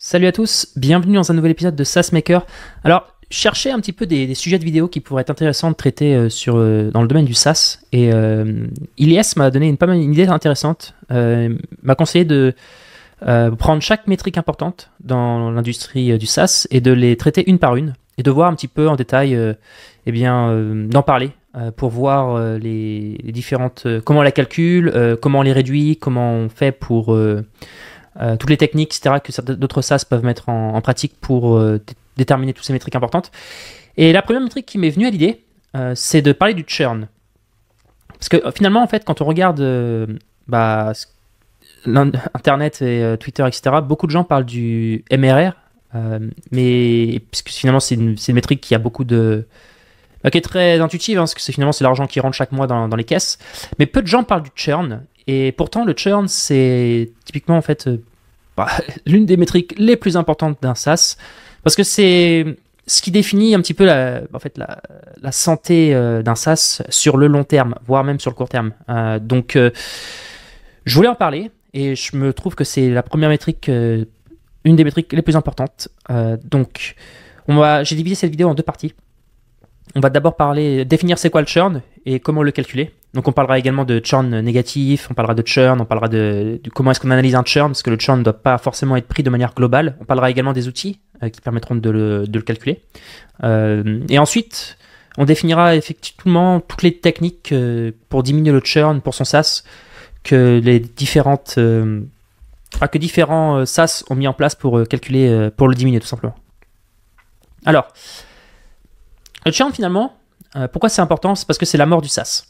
Salut à tous, bienvenue dans un nouvel épisode de SaaS Maker. Alors, cherchez un petit peu des sujets de vidéos qui pourraient être intéressants de traiter dans le domaine du SaaS. Et Ilyes m'a donné une idée intéressante. M'a conseillé de prendre chaque métrique importante dans l'industrie du SaaS et de les traiter une par une et de voir un petit peu en détail, d'en parler pour voir les différentes, comment on la calcule, comment on les réduit, comment on fait pour toutes les techniques, etc., que d'autres SaaS peuvent mettre en pratique pour déterminer toutes ces métriques importantes. Et la première métrique qui m'est venue à l'idée, c'est de parler du churn. Parce que finalement, en fait, quand on regarde Internet et Twitter, etc., beaucoup de gens parlent du MRR, mais puisque finalement, c'est une métrique qui a beaucoup de... qui est très intuitive, parce que finalement, c'est l'argent qui rentre chaque mois dans les caisses. Mais peu de gens parlent du churn. Et pourtant, le churn, c'est typiquement en fait l'une des métriques les plus importantes d'un SaaS, parce que c'est ce qui définit un petit peu la santé d'un SaaS sur le long terme, voire même sur le court terme. Donc, je voulais en parler, et je me trouve que c'est la première métrique, une des métriques les plus importantes. Donc, j'ai divisé cette vidéo en deux parties. On va d'abord définir c'est quoi le churn et comment le calculer. Donc on parlera également de churn négatif, on parlera de churn, on parlera de comment est-ce qu'on analyse un churn, parce que le churn ne doit pas forcément être pris de manière globale. On parlera également des outils qui permettront de le calculer. Et ensuite, on définira effectivement toutes les techniques pour diminuer le churn pour son SaaS que différents SaaS ont mis en place pour calculer, pour le diminuer tout simplement. Alors, le churn, finalement, pourquoi c'est important? C'est parce que c'est la mort du SaaS.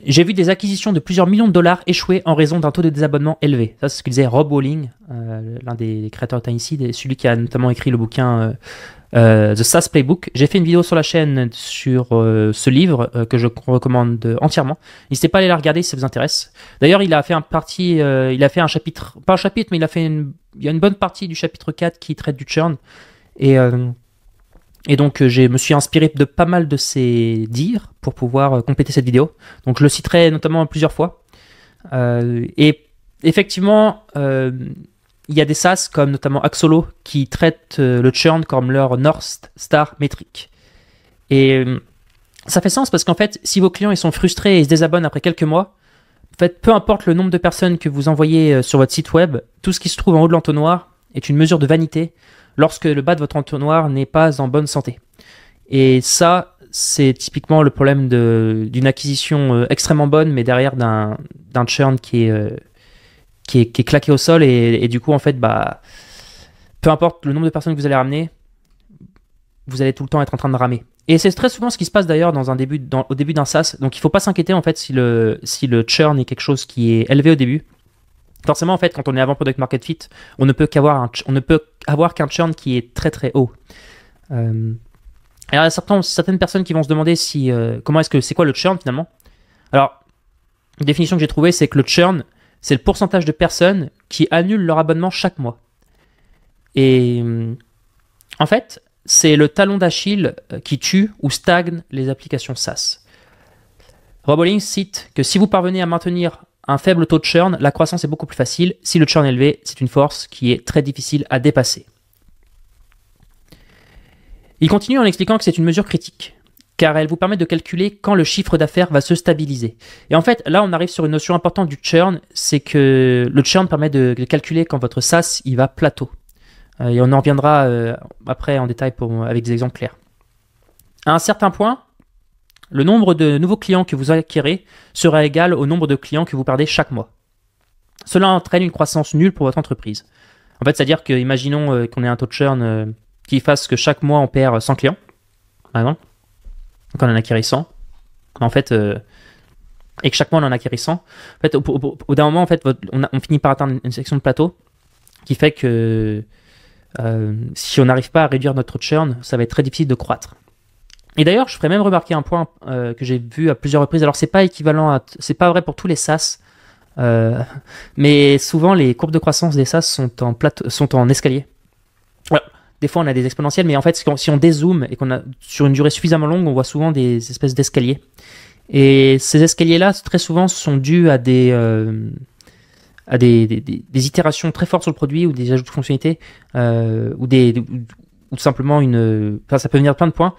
J'ai vu des acquisitions de plusieurs millions de dollars échouer en raison d'un taux de désabonnement élevé. Ça, c'est ce que disait Rob Walling, l'un des créateurs de TinySeed, celui qui a notamment écrit le bouquin The SaaS Playbook. J'ai fait une vidéo sur la chaîne sur ce livre que je recommande entièrement. N'hésitez pas à aller la regarder si ça vous intéresse. D'ailleurs, il a fait un chapitre, pas un chapitre, mais il y a une bonne partie du chapitre 4 qui traite du churn. Et donc, je me suis inspiré de pas mal de ses dires pour pouvoir compléter cette vidéo. Donc, je le citerai notamment plusieurs fois. Et effectivement, il y a des SaaS comme notamment Axolo qui traitent le churn comme leur North Star métrique. Et ça fait sens parce qu'en fait, si vos clients ils sont frustrés et ils se désabonnent après quelques mois, en fait, peu importe le nombre de personnes que vous envoyez sur votre site web, tout ce qui se trouve en haut de l'entonnoir est une mesure de vanité lorsque le bas de votre entonnoir n'est pas en bonne santé. Et ça, c'est typiquement le problème d'une acquisition extrêmement bonne, mais derrière d'un churn qui est claqué au sol. Et du coup, en fait, peu importe le nombre de personnes que vous allez ramener, vous allez tout le temps être en train de ramer. Et c'est très souvent ce qui se passe d'ailleurs au début d'un SaaS. Donc, il ne faut pas s'inquiéter en fait si le churn est quelque chose qui est élevé au début. Forcément, en fait, quand on est avant Product Market Fit, on ne peut avoir qu'un churn qui est très très haut. Alors, il y a certaines personnes qui vont se demander c'est quoi le churn finalement. Alors, une définition que j'ai trouvée, c'est que le churn, c'est le pourcentage de personnes qui annulent leur abonnement chaque mois. Et en fait, c'est le talon d'Achille qui tue ou stagne les applications SaaS. Rob Walling cite que si vous parvenez à maintenir un faible taux de churn, la croissance est beaucoup plus facile. Si le churn est élevé, c'est une force qui est très difficile à dépasser. Il continue en expliquant que c'est une mesure critique, car elle vous permet de calculer quand le chiffre d'affaires va se stabiliser. Et en fait, là, on arrive sur une notion importante du churn, c'est que le churn permet de calculer quand votre SaaS il va plateau. Et on en reviendra après en détail avec des exemples clairs. À un certain point, le nombre de nouveaux clients que vous acquérez sera égal au nombre de clients que vous perdez chaque mois. Cela entraîne une croissance nulle pour votre entreprise. En fait, c'est-à-dire que, imaginons qu'on ait un taux de churn qui fasse que chaque mois on perd 100 clients, par exemple. Donc on en acquérit 100. En fait, et que chaque mois on en acquérit 100. En fait, au bout d'un moment, en fait, on finit par atteindre une section de plateau qui fait que si on n'arrive pas à réduire notre churn, ça va être très difficile de croître. Et d'ailleurs, je ferais même remarquer un point que j'ai vu à plusieurs reprises. Alors, c'est pas vrai pour tous les SaaS, mais souvent les courbes de croissance des SaaS sont en escalier. Voilà. Des fois, on a des exponentielles, mais en fait, si on dézoome et qu'on a sur une durée suffisamment longue, on voit souvent des espèces d'escaliers. Et ces escaliers-là, très souvent, sont dus à à des itérations très fortes sur le produit ou des ajouts de fonctionnalités ou tout simplement enfin, ça peut venir de plein de points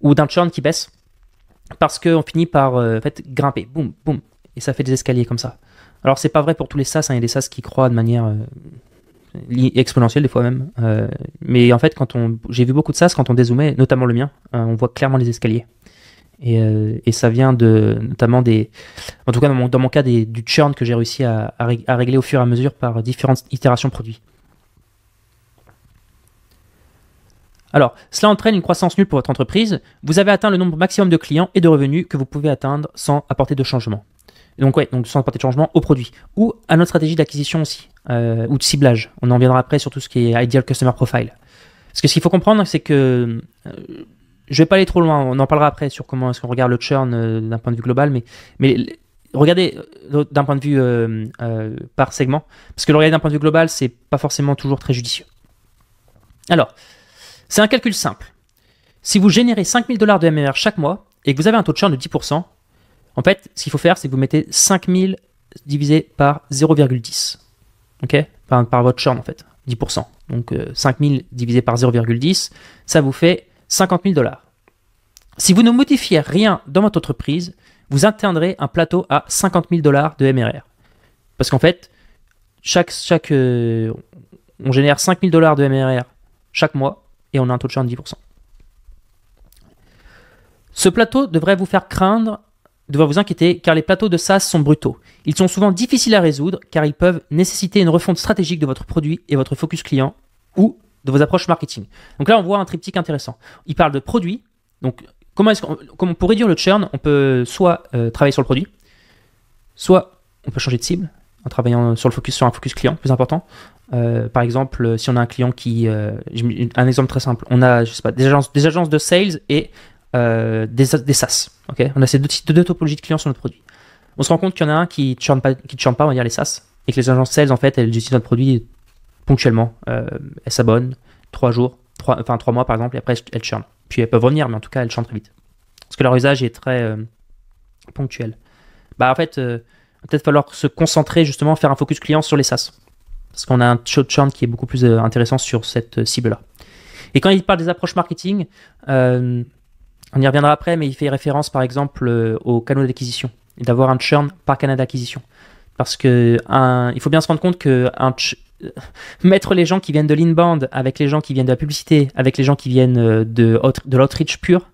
ou d'un churn qui baisse parce qu'on finit par en fait, grimper, boum, boum, et ça fait des escaliers comme ça. Alors c'est pas vrai pour tous les SaaS, hein, il y a des SaaS qui croient de manière exponentielle des fois même, mais en fait j'ai vu beaucoup de SaaS quand on dézoomait, notamment le mien, on voit clairement les escaliers. Et ça vient notamment en tout cas dans mon cas, du churn que j'ai réussi à régler au fur et à mesure par différentes itérations produits. Alors, cela entraîne une croissance nulle pour votre entreprise. Vous avez atteint le nombre maximum de clients et de revenus que vous pouvez atteindre sans apporter de changement. Donc sans apporter de changement au produit. Ou à notre stratégie d'acquisition aussi, ou de ciblage. On en reviendra après sur tout ce qui est Ideal Customer Profile. Parce que ce qu'il faut comprendre, c'est que je vais pas aller trop loin, on en parlera après sur comment est-ce qu'on regarde le churn d'un point de vue global, mais regardez d'un point de vue par segment, parce que le regarder d'un point de vue global, c'est pas forcément toujours très judicieux. Alors, c'est un calcul simple. Si vous générez 5000 $ de MRR chaque mois et que vous avez un taux de churn de 10%, en fait, ce qu'il faut faire, c'est que vous mettez 5000 divisé par 0,10. Ok, par votre churn en fait, 10%. Donc 5000 divisé par 0,10, ça vous fait 50 000 $. Si vous ne modifiez rien dans votre entreprise, vous atteindrez un plateau à 50 000 $ de MRR. Parce qu'en fait, on génère 5 000 $ de MRR chaque mois et on a un taux de churn de 10%. Ce plateau devrait vous faire craindre, devrait vous inquiéter, car les plateaux de SaaS sont brutaux. Ils sont souvent difficiles à résoudre car ils peuvent nécessiter une refonte stratégique de votre produit et votre focus client ou de vos approches marketing. Donc là, on voit un triptyque intéressant. Il parle de produit. Donc, pour réduire le churn, on peut soit travailler sur le produit, soit on peut changer de cible en travaillant sur un focus client plus important. Par exemple, si on a un client un exemple très simple, on a des agences de sales et des SaaS. Okay, on a ces deux topologies de clients sur notre produit. On se rend compte qu'il y en a un qui ne churn pas, on va dire les SaaS, et que les agences sales, en fait, elles utilisent notre produit ponctuellement. Elles s'abonnent 3 mois par exemple, et après elles churnent. Puis elles peuvent revenir, mais en tout cas elles churnent très vite. Parce que leur usage est très ponctuel. En fait, il va peut-être falloir se concentrer justement, faire un focus client sur les SaaS. Parce qu'on a un taux de churn qui est beaucoup plus intéressant sur cette cible-là. Et quand il parle des approches marketing, on y reviendra après, mais il fait référence par exemple aux canaux d'acquisition et d'avoir un churn par canal d'acquisition. Parce que il faut bien se rendre compte que mettre les gens qui viennent de l'inbound avec les gens qui viennent de la publicité, avec les gens qui viennent de l'outreach pur,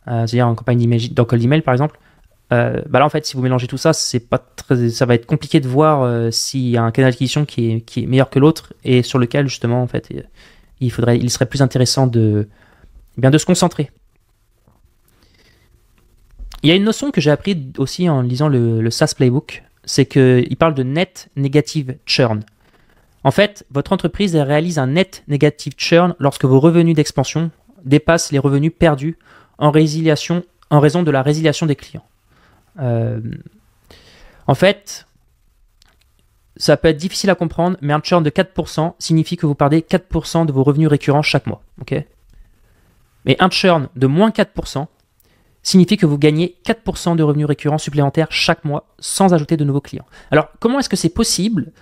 c'est-à-dire en campagne d'email, dans cold email par exemple, là en fait si vous mélangez tout ça, ça va être compliqué de voir s'il y a un canal d'acquisition qui est meilleur que l'autre et sur lequel justement en fait il serait plus intéressant de se concentrer. Il y a une notion que j'ai appris aussi en lisant le SaaS Playbook, c'est qu'il parle de net negative churn. En fait, votre entreprise réalise un net negative churn lorsque vos revenus d'expansion dépassent les revenus perdus en raison de la résiliation des clients. En fait, ça peut être difficile à comprendre, mais un churn de 4% signifie que vous perdez 4% de vos revenus récurrents chaque mois. Okay, mais un churn de moins 4% signifie que vous gagnez 4% de revenus récurrents supplémentaires chaque mois sans ajouter de nouveaux clients. Alors, comment est-ce que c'est possible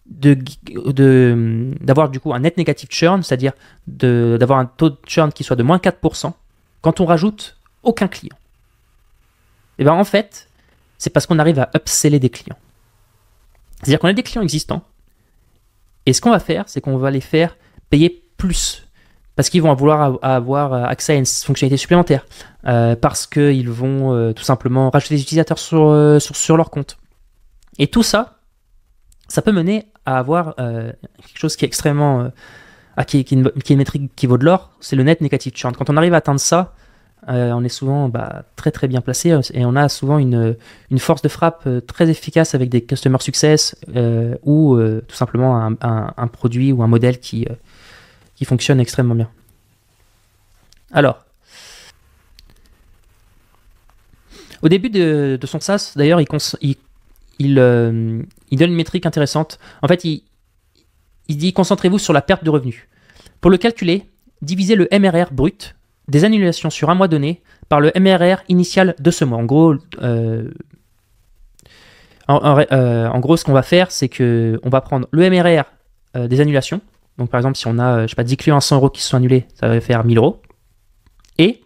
d'avoir du coup un net negative churn, c'est-à-dire d'avoir un taux de churn qui soit de moins 4% quand on rajoute aucun client? Et bien en fait, c'est parce qu'on arrive à upseller des clients. C'est-à-dire qu'on a des clients existants et ce qu'on va faire, c'est qu'on va les faire payer plus. Parce qu'ils vont vouloir avoir accès à une fonctionnalité supplémentaire. Parce qu'ils vont tout simplement rajouter des utilisateurs sur leur compte. Et tout ça, ça peut mener à avoir quelque chose qui est extrêmement... qui est une métrique qui vaut de l'or, c'est le net negative churn. Quand on arrive à atteindre ça, on est souvent très très bien placé et on a souvent une force de frappe très efficace avec des customer success ou tout simplement un produit ou un modèle qui fonctionne extrêmement bien. Alors, au début de son SaaS, d'ailleurs, il donne une métrique intéressante. En fait, il dit « Concentrez-vous sur la perte de revenus. Pour le calculer, divisez le MRR brut des annulations sur un mois donné par le MRR initial de ce mois. » En gros, En gros, ce qu'on va faire, c'est qu'on va prendre le MRR des annulations. Donc, par exemple, si on a, je sais pas, 10 clients à 100 euros qui se sont annulés, ça va faire 1000 euros. Et,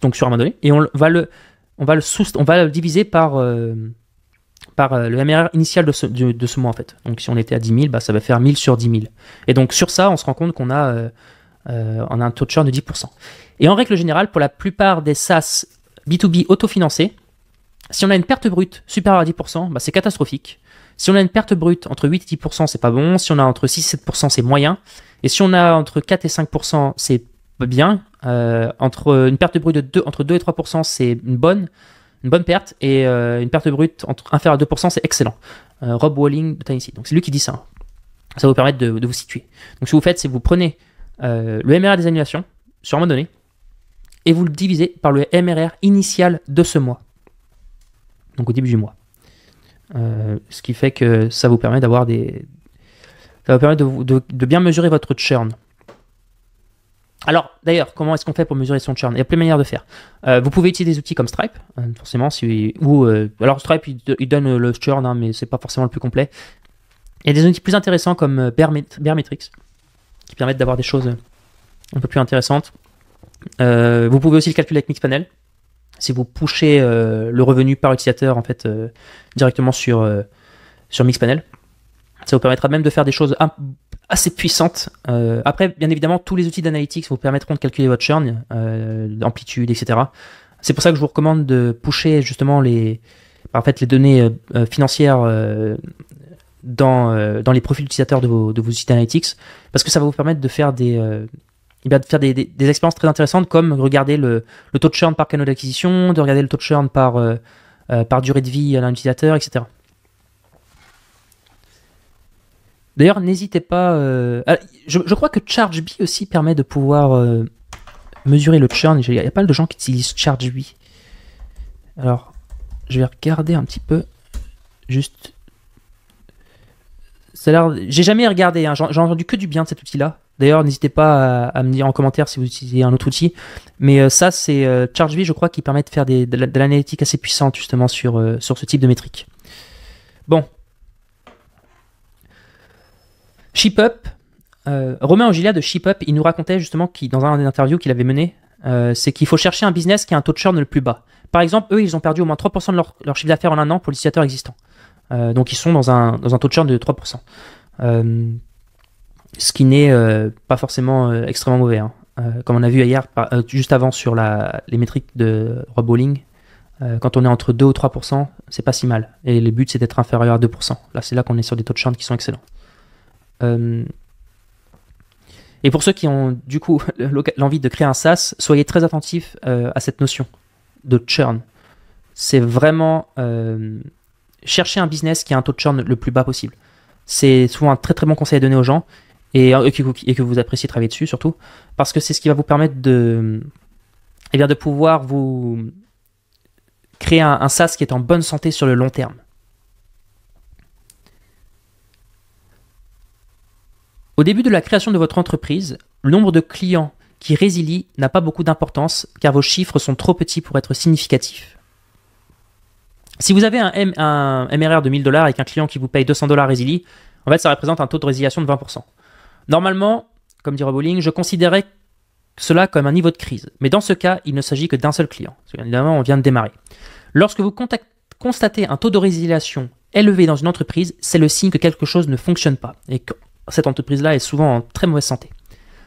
donc sur un moment donné, et on va le diviser par le MRR initial de ce mois, en fait. Donc, si on était à 10 000, bah, ça va faire 1000 sur 10 000. Et donc, sur ça, on se rend compte qu'on a, on a un taux de churn de 10%. Et en règle générale, pour la plupart des SaaS B2B autofinancés, si on a une perte brute supérieure à 10%, bah, c'est catastrophique. Si on a une perte brute entre 8 et 10%, c'est pas bon. Si on a entre 6 et 7%, c'est moyen. Et si on a entre 4 et 5%, c'est bien. Entre une perte brute entre 2 et 3%, c'est une bonne perte. Et une perte brute inférieure à 2%, c'est excellent. Rob Walling de Tiny. Donc c'est lui qui dit ça. Ça va vous permettre de vous situer. Donc ce que vous faites, c'est que vous prenez le MRR des annulations sur un moment donné et vous le divisez par le MRR initial de ce mois. Donc au début du mois. Ce qui fait que ça vous permet d'avoir ça va permettre de bien mesurer votre churn. Alors d'ailleurs, comment est-ce qu'on fait pour mesurer son churn? Il y a plein de manières de faire. Vous pouvez utiliser des outils comme Stripe, forcément, alors Stripe il donne le churn, mais c'est pas forcément le plus complet. Il y a des outils plus intéressants comme Baremetrics qui permettent d'avoir des choses un peu plus intéressantes. Vous pouvez aussi le calculer avec Mixpanel. Si vous pushez le revenu par utilisateur en fait directement sur Mixpanel, ça vous permettra même de faire des choses assez puissantes. Après, bien évidemment, tous les outils d'analytics vous permettront de calculer votre churn, amplitude, etc. C'est pour ça que je vous recommande de pusher justement les données financières dans les profils d'utilisateurs de vos outils d'analytics, parce que ça va vous permettre de faire des expériences très intéressantes, comme regarder le taux de churn par canal d'acquisition, de regarder le taux de churn par durée de vie à l'utilisateur, etc. D'ailleurs, n'hésitez pas... je crois que ChargeBee aussi permet de pouvoir mesurer le churn. Il y a pas mal de gens qui utilisent ChargeBee. Alors, je vais regarder un petit peu. Juste... J'ai jamais regardé, hein. J'ai entendu que du bien de cet outil-là. D'ailleurs, n'hésitez pas à me dire en commentaire si vous utilisez un autre outil. Mais ça, c'est ChargeBee, je crois, qui permet de faire de l'analytique assez puissante, justement, sur ce type de métrique. Bon. ShipUp. Romain Augilia de ShipUp, il nous racontait justement, dans un des interviews qu'il avait mené, c'est qu'il faut chercher un business qui a un taux de churn le plus bas. Par exemple, eux, ils ont perdu au moins 3% de leur chiffre d'affaires en un an pour l'utilisateur existant. Donc, ils sont dans un taux de churn de 3%. Ce qui n'est pas forcément extrêmement mauvais. Hein. Comme on a vu hier, juste avant sur les métriques de Rob Walling, quand on est entre 2 ou 3%, c'est pas si mal. Et le but, c'est d'être inférieur à 2%. Là, c'est là qu'on est sur des taux de churn qui sont excellents. Et pour ceux qui ont du coup l'envie de créer un SaaS, soyez très attentifs à cette notion de churn. C'est vraiment chercher un business qui a un taux de churn le plus bas possible. C'est souvent un très très bon conseil à donner aux gens et que vous appréciez travailler dessus surtout, parce que c'est ce qui va vous permettre de pouvoir vous créer un SaaS qui est en bonne santé sur le long terme. Au début de la création de votre entreprise, le nombre de clients qui résilient n'a pas beaucoup d'importance car vos chiffres sont trop petits pour être significatifs. Si vous avez un MRR de 1000 $ avec un client qui vous paye 200 $ résilie, en fait, ça représente un taux de résiliation de 20%. Normalement, comme dit Rob Walling, je considérais cela comme un niveau de crise. Mais dans ce cas, il ne s'agit que d'un seul client. Parce que, bien évidemment, on vient de démarrer. Lorsque vous constatez un taux de résiliation élevé dans une entreprise, c'est le signe que quelque chose ne fonctionne pas et que cette entreprise-là est souvent en très mauvaise santé.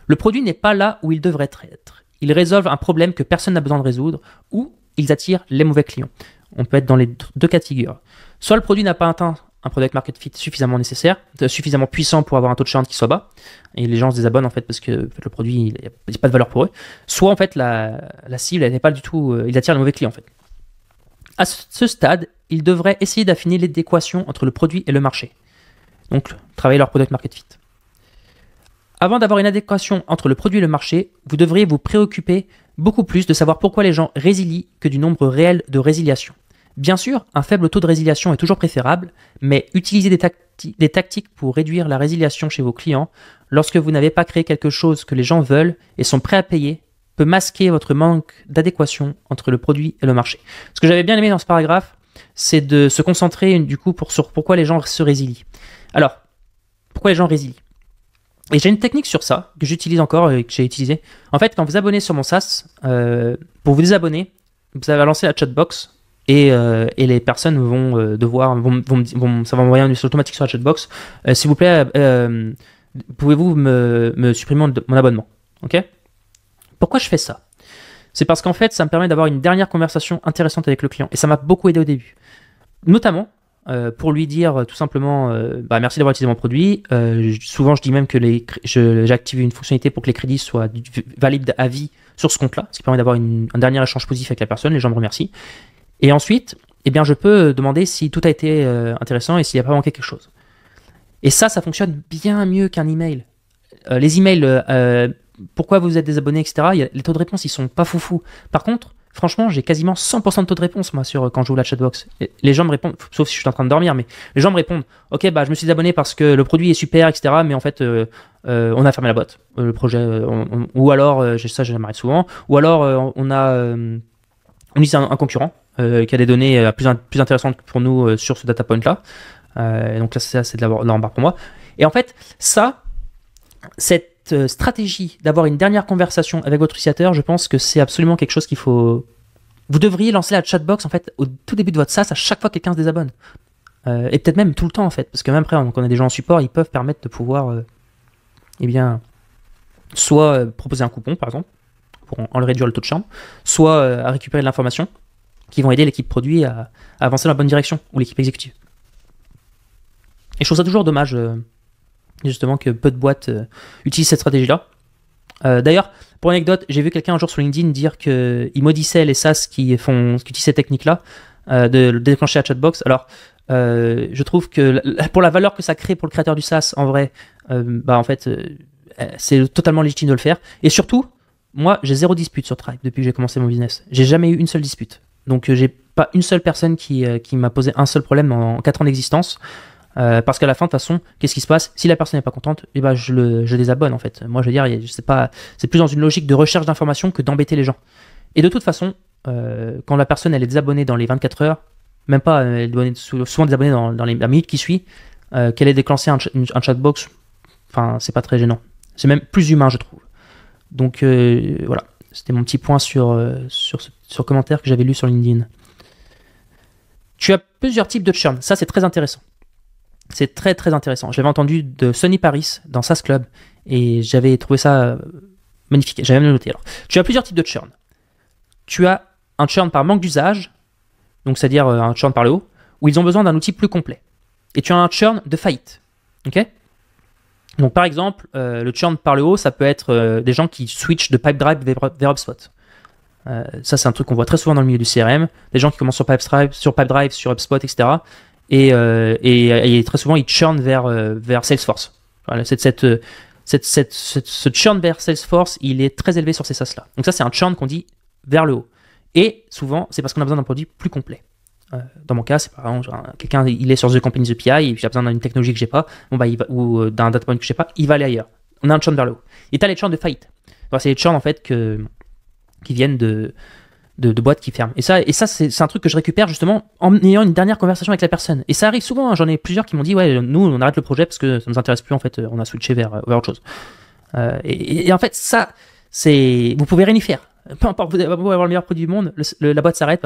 Le produit n'est pas là où il devrait être. Ils résolvent un problème que personne n'a besoin de résoudre ou ils attirent les mauvais clients. On peut être dans les deux cas de figure. Soit le produit n'a pas atteint un product market fit suffisamment puissant pour avoir un taux de churn qui soit bas, et les gens se désabonnent en fait parce que le produit il n'y a pas de valeur pour eux. Soit en fait la cible elle n'est pas du tout, il attire les mauvais clients en fait. À ce stade, ils devraient essayer d'affiner l'adéquation entre le produit et le marché. Donc travailler leur product market fit. Avant d'avoir une adéquation entre le produit et le marché, vous devriez vous préoccuper beaucoup plus de savoir pourquoi les gens résilient que du nombre réel de résiliations. Bien sûr, un faible taux de résiliation est toujours préférable, mais utiliser des tactiques pour réduire la résiliation chez vos clients lorsque vous n'avez pas créé quelque chose que les gens veulent et sont prêts à payer peut masquer votre manque d'adéquation entre le produit et le marché. Ce que j'avais bien aimé dans ce paragraphe, c'est de se concentrer du coup sur pourquoi les gens se résilient. Alors, pourquoi les gens résilient? Et j'ai une technique sur ça que j'utilise encore et que j'ai utilisé. En fait, quand vous abonnez sur mon SaaS, pour vous désabonner, vous allez lancer la chatbox et les personnes vont ça va m'envoyer un message automatique sur la chatbox. S'il vous plaît, pouvez-vous me supprimer mon abonnement? Ok? Pourquoi je fais ça? C'est parce qu'en fait, ça me permet d'avoir une dernière conversation intéressante avec le client. Et ça m'a beaucoup aidé au début. Notamment, pour lui dire tout simplement merci d'avoir utilisé mon produit. Souvent, je dis même que j'active une fonctionnalité pour que les crédits soient valides à vie sur ce compte-là, ce qui permet d'avoir un dernier échange positif avec la personne. Les gens me remercient. Et ensuite, je peux demander si tout a été intéressant et s'il n'y a pas manqué quelque chose. Et ça fonctionne bien mieux qu'un email. Les emails, pourquoi vous êtes désabonné, etc. Les taux de réponse, ils sont pas foufou. Par contre, franchement, j'ai quasiment 100% de taux de réponse, moi, quand j'ouvre la chatbox. Et les gens me répondent, sauf si je suis en train de dormir, mais les gens me répondent, ok, je me suis désabonné parce que le produit est super, etc. Mais en fait, on a fermé la boîte, le projet, ou alors, ça, j'aimerais souvent, ou alors, on utilise un concurrent qui a des données plus intéressantes pour nous sur ce data point-là. Donc là, c'est de l'embarque pour moi. Et en fait, cette stratégie d'avoir une dernière conversation avec votre utilisateur, je pense que c'est absolument quelque chose qu'il faut... Vous devriez lancer la chatbox en fait au tout début de votre SaaS à chaque fois que quelqu'un se désabonne. Et peut-être même tout le temps en fait, parce que même après, on a des gens en support, ils peuvent permettre de pouvoir soit proposer un coupon par exemple, pour en réduire le taux de churn, soit à récupérer de l'information qui vont aider l'équipe produit à avancer dans la bonne direction, ou l'équipe exécutive. Et je trouve ça toujours dommage justement que peu de boîtes utilisent cette stratégie-là. D'ailleurs, pour anecdote, j'ai vu quelqu'un un jour sur LinkedIn dire qu'il maudissait les SaaS qui utilisent cette technique-là de déclencher la chatbox. Alors, je trouve que pour la valeur que ça crée pour le créateur du SaaS, en vrai, en fait, c'est totalement légitime de le faire. Et surtout, moi, j'ai 0 dispute sur Stripe depuis que j'ai commencé mon business. J'ai jamais eu une seule dispute. Donc, j'ai pas une seule personne qui m'a posé un seul problème en 4 ans d'existence. Parce qu'à la fin, de toute façon, qu'est-ce qui se passe? Si la personne n'est pas contente, je désabonne en fait. Moi, je veux dire, c'est plus dans une logique de recherche d'informations que d'embêter les gens. Et de toute façon, quand la personne elle est désabonnée dans les 24 heures, même pas, elle doit être souvent désabonnée dans la minute qui suit, qu'elle ait déclenché un chatbox, enfin, c'est pas très gênant. C'est même plus humain, je trouve. Donc voilà, c'était mon petit point sur commentaire que j'avais lu sur LinkedIn. Tu as plusieurs types de churn. Ça, c'est très intéressant. C'est très très intéressant. J'avais entendu de Sonny Paris dans SaaS Club et j'avais trouvé ça magnifique. J'avais même noté. Alors, tu as plusieurs types de churn. Tu as un churn par manque d'usage, donc c'est-à-dire un churn par le haut, où ils ont besoin d'un outil plus complet. Et tu as un churn de faillite. Ok? Donc par exemple, le churn par le haut, ça peut être des gens qui switchent de Pipedrive vers HubSpot. Ça, c'est un truc qu'on voit très souvent dans le milieu du CRM. Des gens qui commencent sur Pipedrive, sur HubSpot, etc. Et très souvent, ils churnent vers Salesforce. Voilà, ce churn vers Salesforce, il est très élevé sur ces SaaS-là. Donc ça, c'est un churn qu'on dit vers le haut. Et souvent, c'est parce qu'on a besoin d'un produit plus complet. Dans mon cas, c'est par exemple, quelqu'un, il est sur The Company's API, et j'ai besoin d'une technologie que j'ai pas, ou d'un data point que j'ai pas, il va aller ailleurs. On a un churn vers le haut. Et tu as les churns de faillite. C'est les churns, en fait, qui viennent de boîtes qui ferment. Et ça c'est un truc que je récupère justement en ayant une dernière conversation avec la personne. Et ça arrive souvent, hein. J'en ai plusieurs qui m'ont dit ouais, nous on arrête le projet parce que ça nous intéresse plus, en fait, on a switché vers autre chose. Et en fait, ça, vous pouvez rien y faire. Peu importe, vous pouvez avoir le meilleur produit du monde, la boîte s'arrête,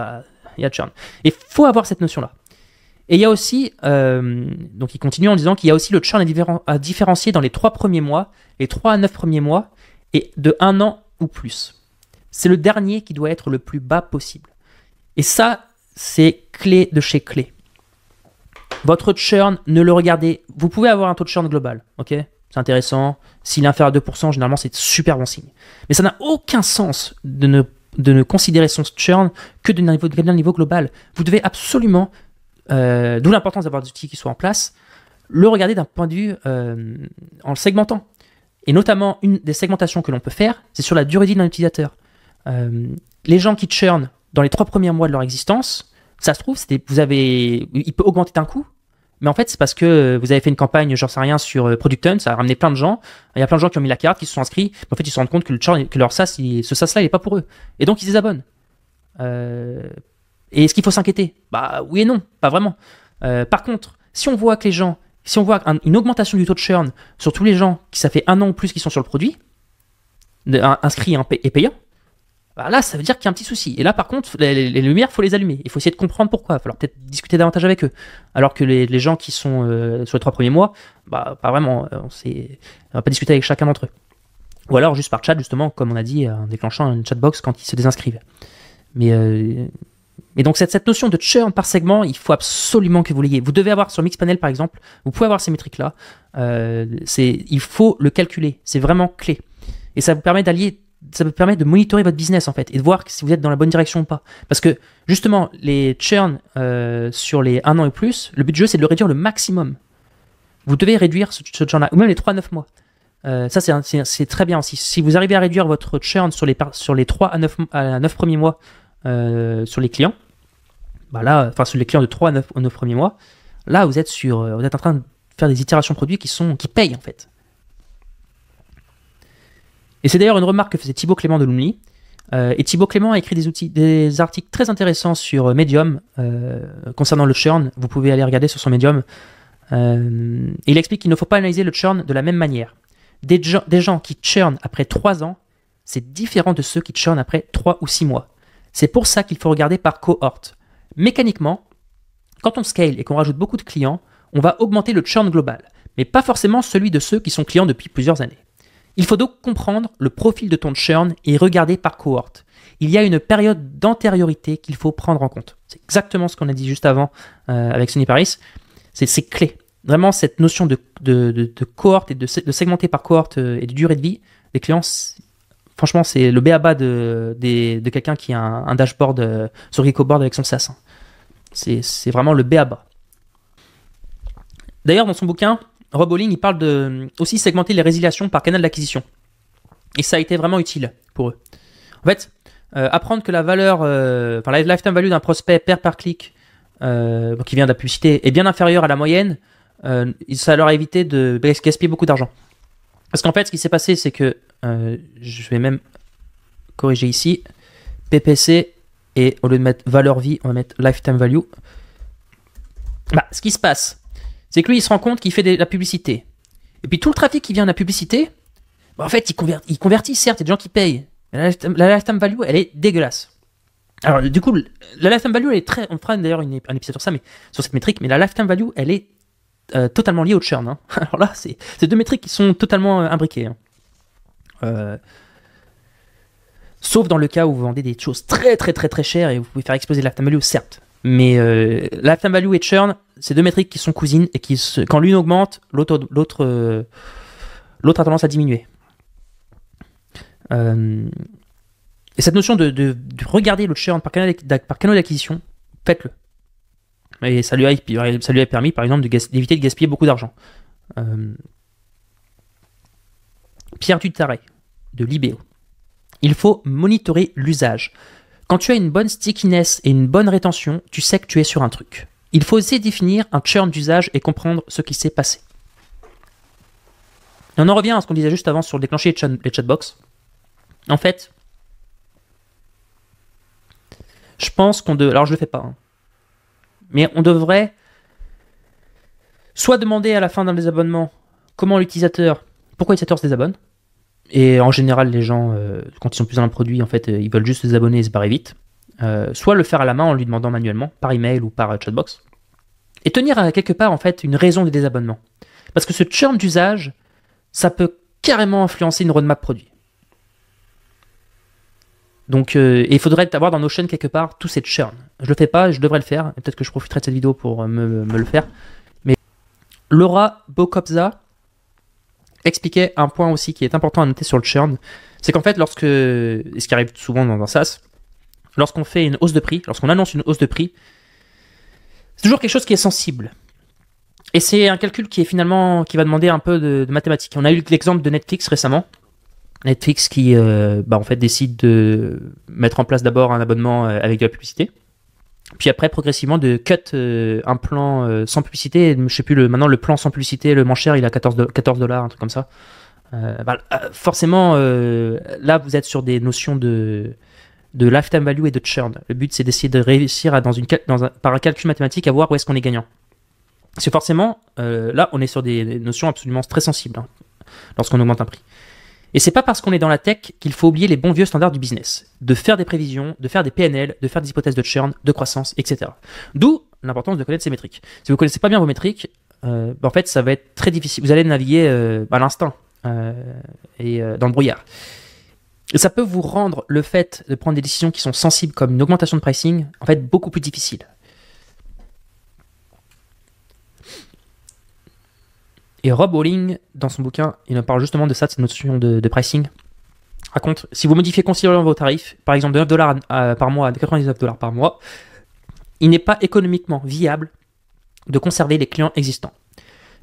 il y a churn. Et il faut avoir cette notion-là. Et il y a aussi, donc il continue en disant qu'il y a aussi le churn à différencier dans les 3 premiers mois, les 3 à 9 premiers mois, et de 1 an ou plus. C'est le dernier qui doit être le plus bas possible. Et ça, c'est clé de chez clé. Votre churn, ne le regardez. Vous pouvez avoir un taux de churn global, ok? C'est intéressant. S'il est inférieur à 2%, généralement, c'est super bon signe. Mais ça n'a aucun sens de ne considérer son churn que d'un niveau global. Vous devez absolument, d'où l'importance d'avoir des outils qui soient en place, le regarder d'un point de vue en le segmentant. Et notamment, une des segmentations que l'on peut faire, c'est sur la durée de vie d'un utilisateur. Les gens qui churn dans les 3 premiers mois de leur existence, ça se trouve, il peut augmenter d'un coup, mais en fait, c'est parce que vous avez fait une campagne, j'en sais rien, sur Product Hunt, ça a ramené plein de gens. Il y a plein de gens qui ont mis la carte, qui se sont inscrits, mais en fait, ils se rendent compte que leur SaaS, ce SaaS-là, il n'est pas pour eux. Et donc, ils se désabonnent. Et est-ce qu'il faut s'inquiéter? Bah oui et non, pas vraiment. Par contre, si on voit que les gens, si on voit une augmentation du taux de churn sur tous les gens qui ça fait 1 an ou plus qui sont sur le produit, inscrits et payants, bah là ça veut dire qu'il y a un petit souci. Et là par contre, les lumières, il faut les allumer. Il faut essayer de comprendre pourquoi. Il va falloir peut-être discuter davantage avec eux. Alors que les gens qui sont sur les 3 premiers mois, bah pas vraiment. On va pas discuter avec chacun d'entre eux. Ou alors juste par chat, justement, comme on a dit, en déclenchant une chatbox quand ils se désinscrivent. Mais donc cette notion de churn par segment, il faut absolument que vous l'ayez. Vous devez avoir sur Mixpanel par exemple, vous pouvez avoir ces métriques-là. Il faut le calculer, c'est vraiment clé. Et ça vous permet de monitorer votre business en fait et de voir si vous êtes dans la bonne direction ou pas. Parce que justement, les churn sur les 1 an et plus, le but du jeu c'est de le réduire le maximum. Vous devez réduire ce churn-là, ou même les 3 à 9 mois. Ça c'est très bien aussi. Si vous arrivez à réduire votre churn sur les 3 à 9 premiers mois sur les clients, bah là, enfin sur les clients de 3 à 9 premiers mois, là vous êtes en train de faire des itérations produits qui payent en fait. Et c'est d'ailleurs une remarque que faisait Thibaut Clément de Loomly. Et Thibaut Clément a écrit des articles très intéressants sur Medium concernant le churn. Vous pouvez aller regarder sur son Medium. Il explique qu'il ne faut pas analyser le churn de la même manière. Des gens qui churn après 3 ans, c'est différent de ceux qui churn après 3 ou 6 mois. C'est pour ça qu'il faut regarder par cohorte. Mécaniquement, quand on scale et qu'on rajoute beaucoup de clients, on va augmenter le churn global, mais pas forcément celui de ceux qui sont clients depuis plusieurs années. Il faut donc comprendre le profil de ton churn et regarder par cohorte. Il y a une période d'antériorité qu'il faut prendre en compte. C'est exactement ce qu'on a dit juste avant avec Sonny Paris. C'est clé. Vraiment, cette notion de cohorte et de segmenter par cohorte et de durée de vie des clients, franchement, c'est le b.a.-ba de quelqu'un qui a un dashboard sur Geekoboard avec son SaaS. C'est vraiment le b.a.-ba. D'ailleurs, dans son bouquin, Rob Olling, il parle de aussi segmenter les résiliations par canal d'acquisition. Et ça a été vraiment utile pour eux. En fait, apprendre que la valeur, la lifetime value d'un prospect pair par clic qui vient de la publicité est bien inférieure à la moyenne, ça leur a évité de gaspiller beaucoup d'argent. Parce qu'en fait, ce qui s'est passé, c'est que je vais même corriger ici, PPC, et au lieu de mettre valeur vie, on va mettre lifetime value. Bah, ce qui se passe, c'est que lui, il se rend compte qu'il fait de la publicité. Et puis tout le trafic qui vient de la publicité, bah, en fait, il convertit, certes, il y a des gens qui payent. Mais la lifetime value, elle est dégueulasse. Alors, du coup, la lifetime value, elle est très... On fera d'ailleurs un épisode sur ça, mais sur cette métrique, mais la lifetime value, elle est totalement liée au churn. Hein. Alors là, c'est 2 métriques qui sont totalement imbriquées. Hein. Sauf dans le cas où vous vendez des choses très très très très chères et vous pouvez faire exploser la lifetime value, certes. Mais la lifetime value et churn, c'est 2 métriques qui sont cousines et quand l'une augmente, l'autre a tendance à diminuer. Et cette notion de regarder le churn par canal d'acquisition, faites-le. Et ça lui a permis, par exemple, d'éviter de gaspiller beaucoup d'argent. Pierre Dutaret, de Libéo. Il faut monitorer l'usage. Quand tu as une bonne stickiness et une bonne rétention, tu sais que tu es sur un truc. Il faut essayer de définir un churn d'usage et comprendre ce qui s'est passé. Et on en revient à ce qu'on disait juste avant sur déclencher les chatbox. En fait, je pense alors je le fais pas, hein, mais on devrait soit demander à la fin d'un désabonnement pourquoi l'utilisateur se désabonne. Et en général, les gens, quand ils sont plus dans un produit, en fait, ils veulent juste se désabonner et se barrer vite. Soit le faire à la main en lui demandant manuellement, par email ou par chatbox. Et tenir quelque part, en fait, une raison de désabonnement. Parce que ce churn d'usage, ça peut carrément influencer une roadmap produit. Donc, il faudrait avoir dans Notion quelque part tous ces churn. Je le fais pas, je devrais le faire. Et peut-être que je profiterai de cette vidéo pour me le faire. Mais Laura Bokobza expliquait un point aussi qui est important à noter sur le churn. C'est qu'en fait, et ce qui arrive souvent dans un SaaS, lorsqu'on fait une hausse de prix, lorsqu'on annonce une hausse de prix, c'est toujours quelque chose qui est sensible. Et c'est un calcul qui va demander un peu de mathématiques. On a eu l'exemple de Netflix récemment. Netflix qui en fait décide de mettre en place d'abord un abonnement avec de la publicité, puis après progressivement de cut un plan sans publicité. Je sais plus maintenant le plan sans publicité, le moins cher, il a $14, un truc comme ça. Forcément, là vous êtes sur des notions de de lifetime value et de churn. Le but, c'est d'essayer de réussir par un calcul mathématique à voir où est-ce qu'on est gagnant. Parce que forcément, là, on est sur des notions absolument très sensibles lorsqu'on augmente un prix. Et c'est pas parce qu'on est dans la tech qu'il faut oublier les bons vieux standards du business, de faire des prévisions, de faire des PNL, de faire des hypothèses de churn, de croissance, etc. D'où l'importance de connaître ces métriques. Si vous connaissez pas bien vos métriques, en fait, ça va être très difficile. Vous allez naviguer à l'instinct et dans le brouillard. Et ça peut vous rendre le fait de prendre des décisions qui sont sensibles comme une augmentation de pricing, en fait, beaucoup plus difficile. Et Rob Walling, dans son bouquin, il en parle justement de ça, de cette notion de pricing. Raconte, si vous modifiez considérablement vos tarifs, par exemple de $9 par mois à $99 par mois, il n'est pas économiquement viable de conserver les clients existants.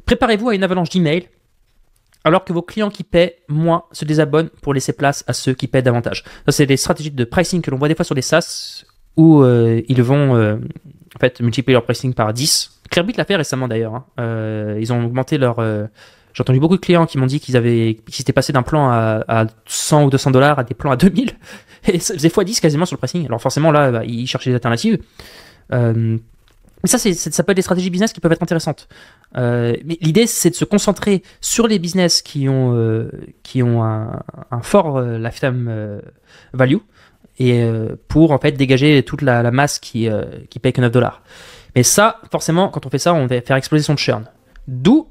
Préparez-vous à une avalanche d'emails, alors que vos clients qui paient moins se désabonnent pour laisser place à ceux qui paient davantage. Ça, c'est des stratégies de pricing que l'on voit des fois sur des SaaS, où ils vont en fait, multiplier leur pricing par 10. Clearbit l'a fait récemment d'ailleurs. Ils ont augmenté leur... J'ai entendu beaucoup de clients qui m'ont dit qu'ils s'étaient passés d'un plan à 100 ou $200 à des plans à 2000. Et ça faisait x10 quasiment sur le pricing. Alors forcément, là, ils cherchaient des alternatives. Mais ça, ça peut être des stratégies business qui peuvent être intéressantes. Mais l'idée, c'est de se concentrer sur les business qui ont un fort lifetime value et pour en fait dégager toute la masse qui paye que $9. Mais ça, forcément, quand on fait ça, on va faire exploser son churn. D'où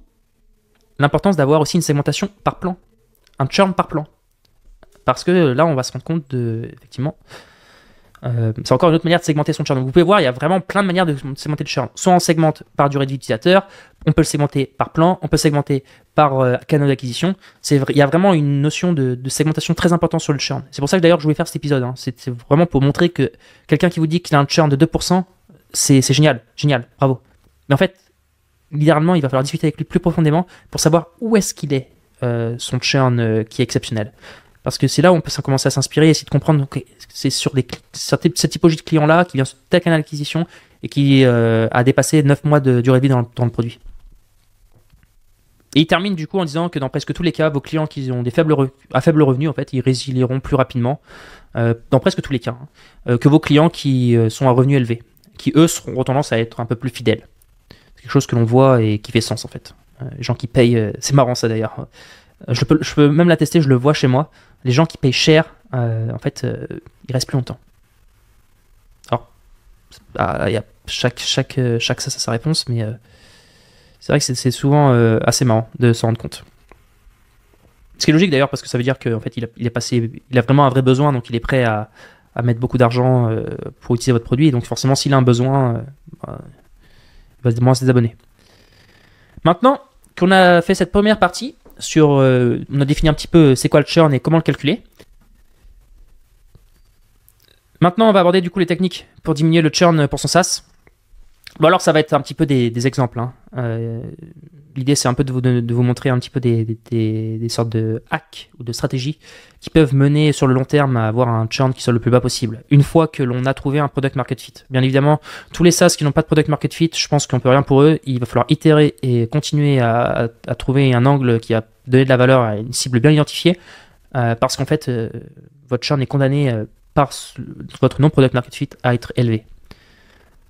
l'importance d'avoir aussi une segmentation par plan, un churn par plan. Parce que là, on va se rendre compte effectivement, c'est encore une autre manière de segmenter son churn. Donc, vous pouvez voir, il y a vraiment plein de manières de segmenter le churn. Soit on segmente par durée de vie utilisateur, on peut le segmenter par plan, on peut segmenter par canal d'acquisition. Il y a vraiment une notion de segmentation très importante sur le churn. C'est pour ça que d'ailleurs je voulais faire cet épisode. C'est vraiment pour montrer que quelqu'un qui vous dit qu'il a un churn de 2%, c'est génial, bravo. Mais en fait, littéralement, il va falloir discuter avec lui plus profondément pour savoir où est-ce qu'il est, son churn qui est exceptionnel. Parce que c'est là où on peut commencer à s'inspirer et essayer de comprendre que c'est sur cette typologie de client-là qui vient sur tel canal d'acquisition et qui a dépassé 9 mois de durée de vie dans le produit. Et il termine du coup en disant que dans presque tous les cas, vos clients qui ont à faible revenu, en fait, ils résilieront plus rapidement, dans presque tous les cas, que vos clients qui sont à revenu élevé, qui eux auront tendance à être un peu plus fidèles. C'est quelque chose que l'on voit et qui fait sens en fait. Les gens qui payent, c'est marrant ça d'ailleurs. Je peux même l'attester, je le vois chez moi. Les gens qui payent cher, en fait, ils restent plus longtemps. Alors, il y a chaque ça a sa réponse, mais c'est vrai que c'est souvent assez marrant de s'en rendre compte. Ce qui est logique d'ailleurs, parce que ça veut dire qu'en fait, il a vraiment un vrai besoin, donc il est prêt à mettre beaucoup d'argent pour utiliser votre produit. Et donc forcément, s'il a un besoin, il va moins se désabonner. Maintenant qu'on a fait cette première partie, on a défini un petit peu c'est quoi le churn et comment le calculer. Maintenant, on va aborder du coup les techniques pour diminuer le churn pour son SaaS. Bon alors ça va être un petit peu des exemples. L'idée c'est un peu de vous montrer un petit peu des sortes de hacks ou de stratégies qui peuvent mener sur le long terme à avoir un churn qui soit le plus bas possible. Une fois que l'on a trouvé un product market fit. Bien évidemment, tous les SaaS qui n'ont pas de product market fit, je pense qu'on peut rien pour eux. Il va falloir itérer et continuer à trouver un angle qui a donné de la valeur à une cible bien identifiée parce qu'en fait votre churn est condamné par votre non-product market fit à être élevé.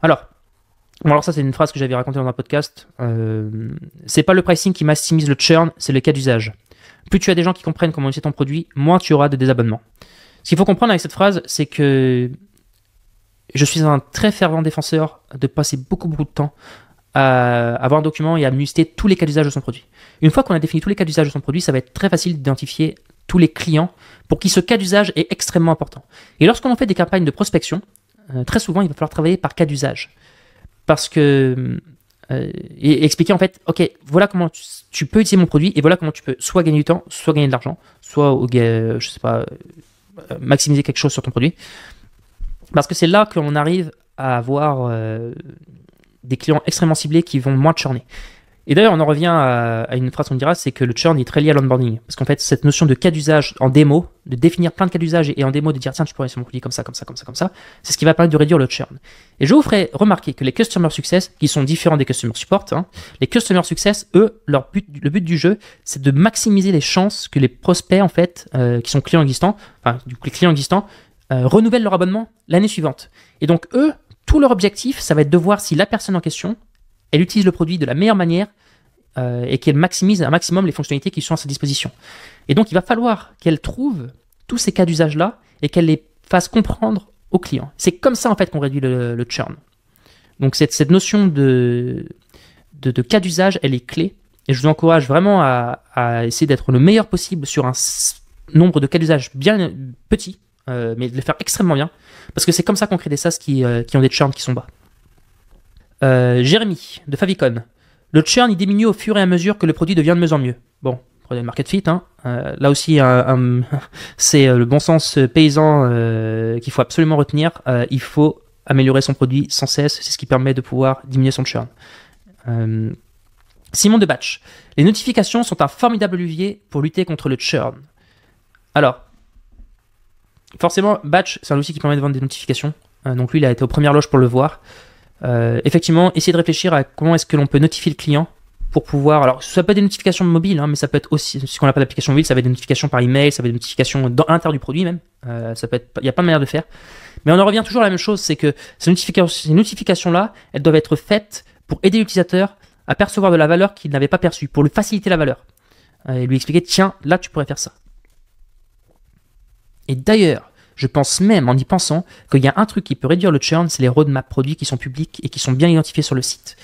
Alors ça c'est une phrase que j'avais racontée dans un podcast. C'est pas le pricing qui maximise le churn, c'est le cas d'usage. Plus tu as des gens qui comprennent comment utiliser ton produit, moins tu auras de désabonnements. Ce qu'il faut comprendre avec cette phrase, c'est que je suis un très fervent défenseur de passer beaucoup de temps à avoir un document et à lister tous les cas d'usage de son produit. Une fois qu'on a défini tous les cas d'usage de son produit, ça va être très facile d'identifier tous les clients pour qui ce cas d'usage est extrêmement important. Et lorsqu'on fait des campagnes de prospection, très souvent il va falloir travailler par cas d'usage. Parce que et expliquer en fait, ok, voilà comment tu peux utiliser mon produit et voilà comment tu peux soit gagner du temps, soit gagner de l'argent, soit maximiser quelque chose sur ton produit. Parce que c'est là qu'on arrive à avoir des clients extrêmement ciblés qui vont moins churner. Et d'ailleurs, on en revient à une phrase qu'on dira, c'est que le churn est très lié à l'onboarding. Parce qu'en fait, cette notion de cas d'usage en démo, de définir plein de cas d'usage et en démo de dire tiens, tu pourrais utiliser mon produit comme ça, c'est ce qui va permettre de réduire le churn. Et je vous ferai remarquer que les customer success, qui sont différents des customer support, les customer success, eux, le but du jeu, c'est de maximiser les chances que les prospects, en fait, qui sont clients existants, enfin, les clients existants, renouvellent leur abonnement l'année suivante. Et donc eux, tout leur objectif, ça va être de voir si la personne en question, elle utilise le produit de la meilleure manière et qu'elle maximise un maximum les fonctionnalités qui sont à sa disposition. Et donc il va falloir qu'elle trouve tous ces cas d'usage-là et qu'elle les fasse comprendre aux clients. C'est comme ça en fait qu'on réduit le churn. Donc cette notion de cas d'usage, elle est clé. Et je vous encourage vraiment à essayer d'être le meilleur possible sur un nombre de cas d'usage bien petit, mais de le faire extrêmement bien. Parce que c'est comme ça qu'on crée des SaaS qui ont des churns qui sont bas. Jérémy, de Favicon. Le churn, il diminue au fur et à mesure que le produit devient de mieux en mieux. Bon, prenez le market fit. Là aussi, c'est le bon sens paysan qu'il faut absolument retenir. Il faut améliorer son produit sans cesse. C'est ce qui permet de pouvoir diminuer son churn. Simon de Batch. Les notifications sont un formidable levier pour lutter contre le churn. Alors, forcément, Batch, c'est un outil qui permet de vendre des notifications. Donc lui, il a été aux premières loges pour le voir. Effectivement, essayez de réfléchir à comment est-ce que l'on peut notifier le client pour pouvoir... Alors, ça peut être des notifications mobiles, mais ça peut être aussi, ce qu'on appelle l'application mobile, ça va être des notifications par email, ça va être des notifications à l'intérieur du produit même. Ça peut être, il y a plein de manières de faire. Mais on en revient toujours à la même chose, c'est que ces notifications-là, elles doivent être faites pour aider l'utilisateur à percevoir de la valeur qu'il n'avait pas perçue, pour lui faciliter la valeur. Et lui expliquer, tiens, là, tu pourrais faire ça. Et d'ailleurs, je pense même, en y pensant, qu'il y a un truc qui peut réduire le churn, c'est les roadmaps produits qui sont publics et qui sont bien identifiés sur le site.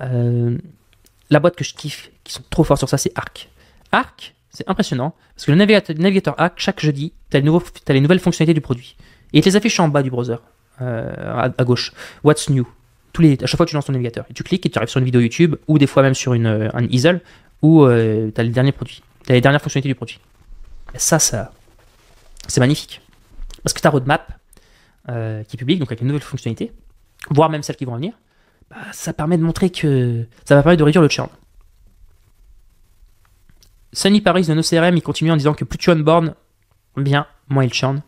La boîte que je kiffe, qui sont trop forts sur ça, c'est Arc. Arc, c'est impressionnant, parce que le navigateur Arc, chaque jeudi, tu as les nouvelles fonctionnalités du produit. Et il te les affiche en bas du browser, à gauche. What's new? À chaque fois que tu lances ton navigateur. Et tu cliques et tu arrives sur une vidéo YouTube, ou des fois même sur un easel, où tu as les derniers produits. Tu as les dernières fonctionnalités du produit. Et ça, c'est magnifique. Parce que ta roadmap, qui est publique, donc avec les nouvelles fonctionnalités, voire même celles qui vont venir, ça permet de montrer que ça va permettre de réduire le churn. Sunny Paris de NoCRM, il continue en disant que plus tu onboard, bien, moins il churn.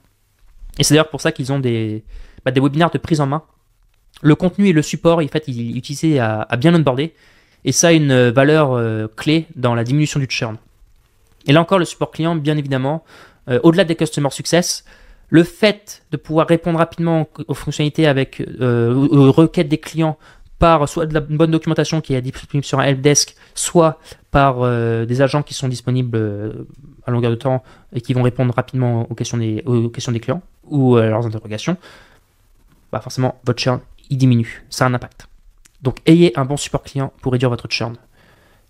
Et c'est d'ailleurs pour ça qu'ils ont des webinaires de prise en main. Le contenu et le support, en fait, il est utilisé à bien onboarder. Et ça a une valeur clé dans la diminution du churn. Et là encore, le support client, bien évidemment, au-delà des customer success, le fait de pouvoir répondre rapidement aux fonctionnalités avec aux requêtes des clients par soit de la bonne documentation qui est disponible sur un helpdesk, soit par des agents qui sont disponibles à longueur de temps et qui vont répondre rapidement aux questions des clients ou à leurs interrogations, forcément, votre churn, il diminue. Ça a un impact. Donc, ayez un bon support client pour réduire votre churn.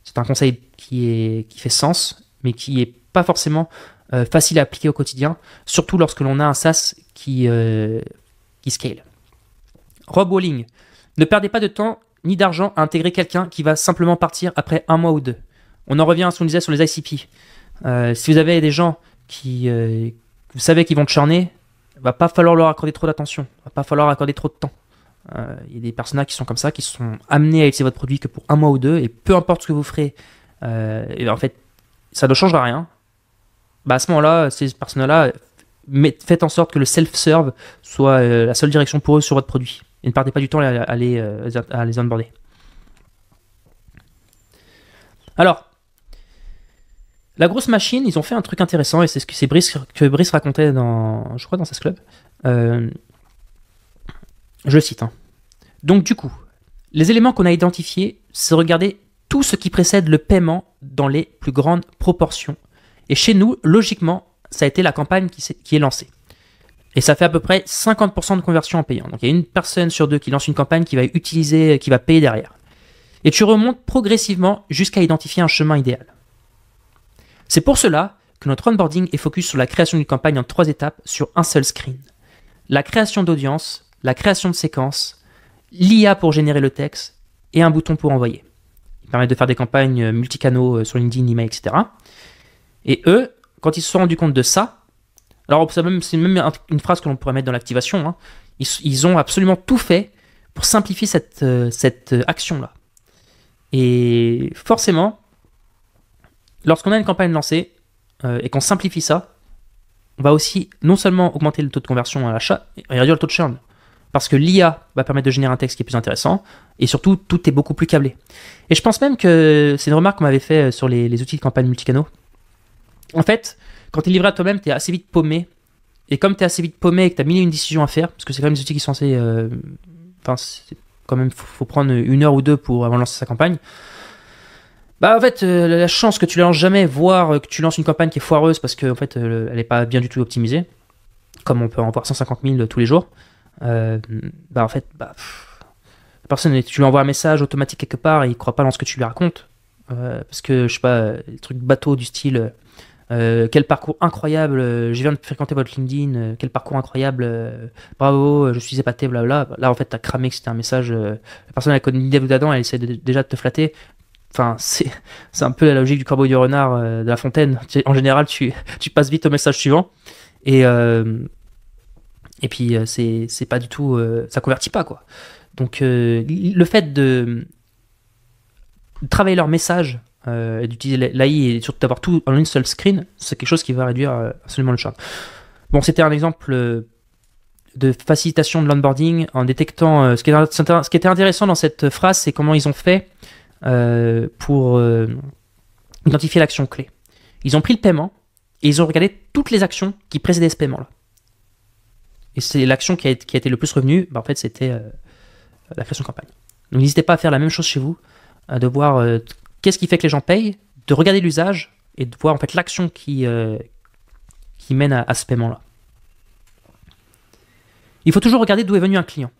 C'est un conseil qui fait sens, mais qui n'est pas forcément facile à appliquer au quotidien, surtout lorsque l'on a un SaaS qui scale. Rob Walling, ne perdez pas de temps ni d'argent à intégrer quelqu'un qui va simplement partir après 1 mois ou 2. On en revient à ce qu'on disait sur les ICP. Si vous avez des gens qui, vous savez qu'ils vont churner, il ne va pas falloir leur accorder trop d'attention, il ne va pas falloir accorder trop de temps. Il y a des personnages qui sont comme ça, qui sont amenés à utiliser votre produit que pour 1 mois ou 2, et peu importe ce que vous ferez, et en fait, ça ne changera rien. À ce moment-là, ces personnes-là, faites en sorte que le self-serve soit la seule direction pour eux sur votre produit. Et ne perdez pas du temps à les onboarder. Alors, la grosse machine, ils ont fait un truc intéressant, et c'est ce que Brice racontait dans SaaS Club. Je le cite. Donc du coup, les éléments qu'on a identifiés, c'est regarder tout ce qui précède le paiement dans les plus grandes proportions. Et chez nous, logiquement, ça a été la campagne qui est lancée. Et ça fait à peu près 50% de conversion en payant. Donc il y a une personne sur 2 qui lance une campagne qui va payer derrière. Et tu remontes progressivement jusqu'à identifier un chemin idéal. C'est pour cela que notre onboarding est focus sur la création d'une campagne en 3 étapes sur un seul screen. La création d'audience, la création de séquences, l'IA pour générer le texte et un bouton pour envoyer. Il permet de faire des campagnes multicanaux sur LinkedIn, email, etc. Et eux, quand ils se sont rendus compte de ça, alors c'est même une phrase que l'on pourrait mettre dans l'activation, ils ont absolument tout fait pour simplifier cette action-là. Et forcément, lorsqu'on a une campagne lancée et qu'on simplifie ça, on va aussi non seulement augmenter le taux de conversion à l'achat et réduire le taux de churn. Parce que l'IA va permettre de générer un texte qui est plus intéressant et surtout, tout est beaucoup plus câblé. Et je pense même que c'est une remarque qu'on m'avait fait sur les outils de campagne multicanaux. En fait, quand tu es livré à toi-même, tu es assez vite paumé et comme tu es assez vite paumé et que tu as mille et une décisions à faire, parce que c'est quand même des outils qui sont censés... Enfin, c'est quand même, faut prendre 1 heure ou 2 pour avant de lancer sa campagne. Bah en fait, la chance que tu ne lances jamais, voire que tu lances une campagne qui est foireuse parce qu'en fait, elle n'est pas bien du tout optimisée, comme on peut en voir 150 000 tous les jours, bah en fait, la personne, tu lui envoies un message automatique quelque part et il ne croit pas dans ce que tu lui racontes. Parce que, je sais pas, des trucs bateaux du style quel parcours incroyable, je viens de fréquenter votre LinkedIn, quel parcours incroyable, bravo, je suis épaté, blabla. Là, en fait, tu as cramé que c'était un message. La personne, elle connaît une idée dedans, elle essaie déjà de te flatter. Enfin, c'est un peu la logique du corbeau et du renard de La Fontaine. En général, tu passes vite au message suivant. Et puis, c'est pas du tout. Ça convertit pas, quoi. Donc, le fait de travailler leur message et d'utiliser l'AI et surtout d'avoir tout en une seule screen, c'est quelque chose qui va réduire absolument le charme. Bon, c'était un exemple de facilitation de l'onboarding en détectant. Ce qui était intéressant dans cette phrase, c'est comment ils ont fait pour identifier l'action clé. Ils ont pris le paiement et ils ont regardé toutes les actions qui précédaient ce paiement-là. Et c'est l'action qui a été le plus revenue, en fait, c'était la création de campagne. Donc n'hésitez pas à faire la même chose chez vous, de voir qu'est-ce qui fait que les gens payent, de regarder l'usage et de voir en fait l'action qui mène à ce paiement-là. Il faut toujours regarder d'où est venu un client.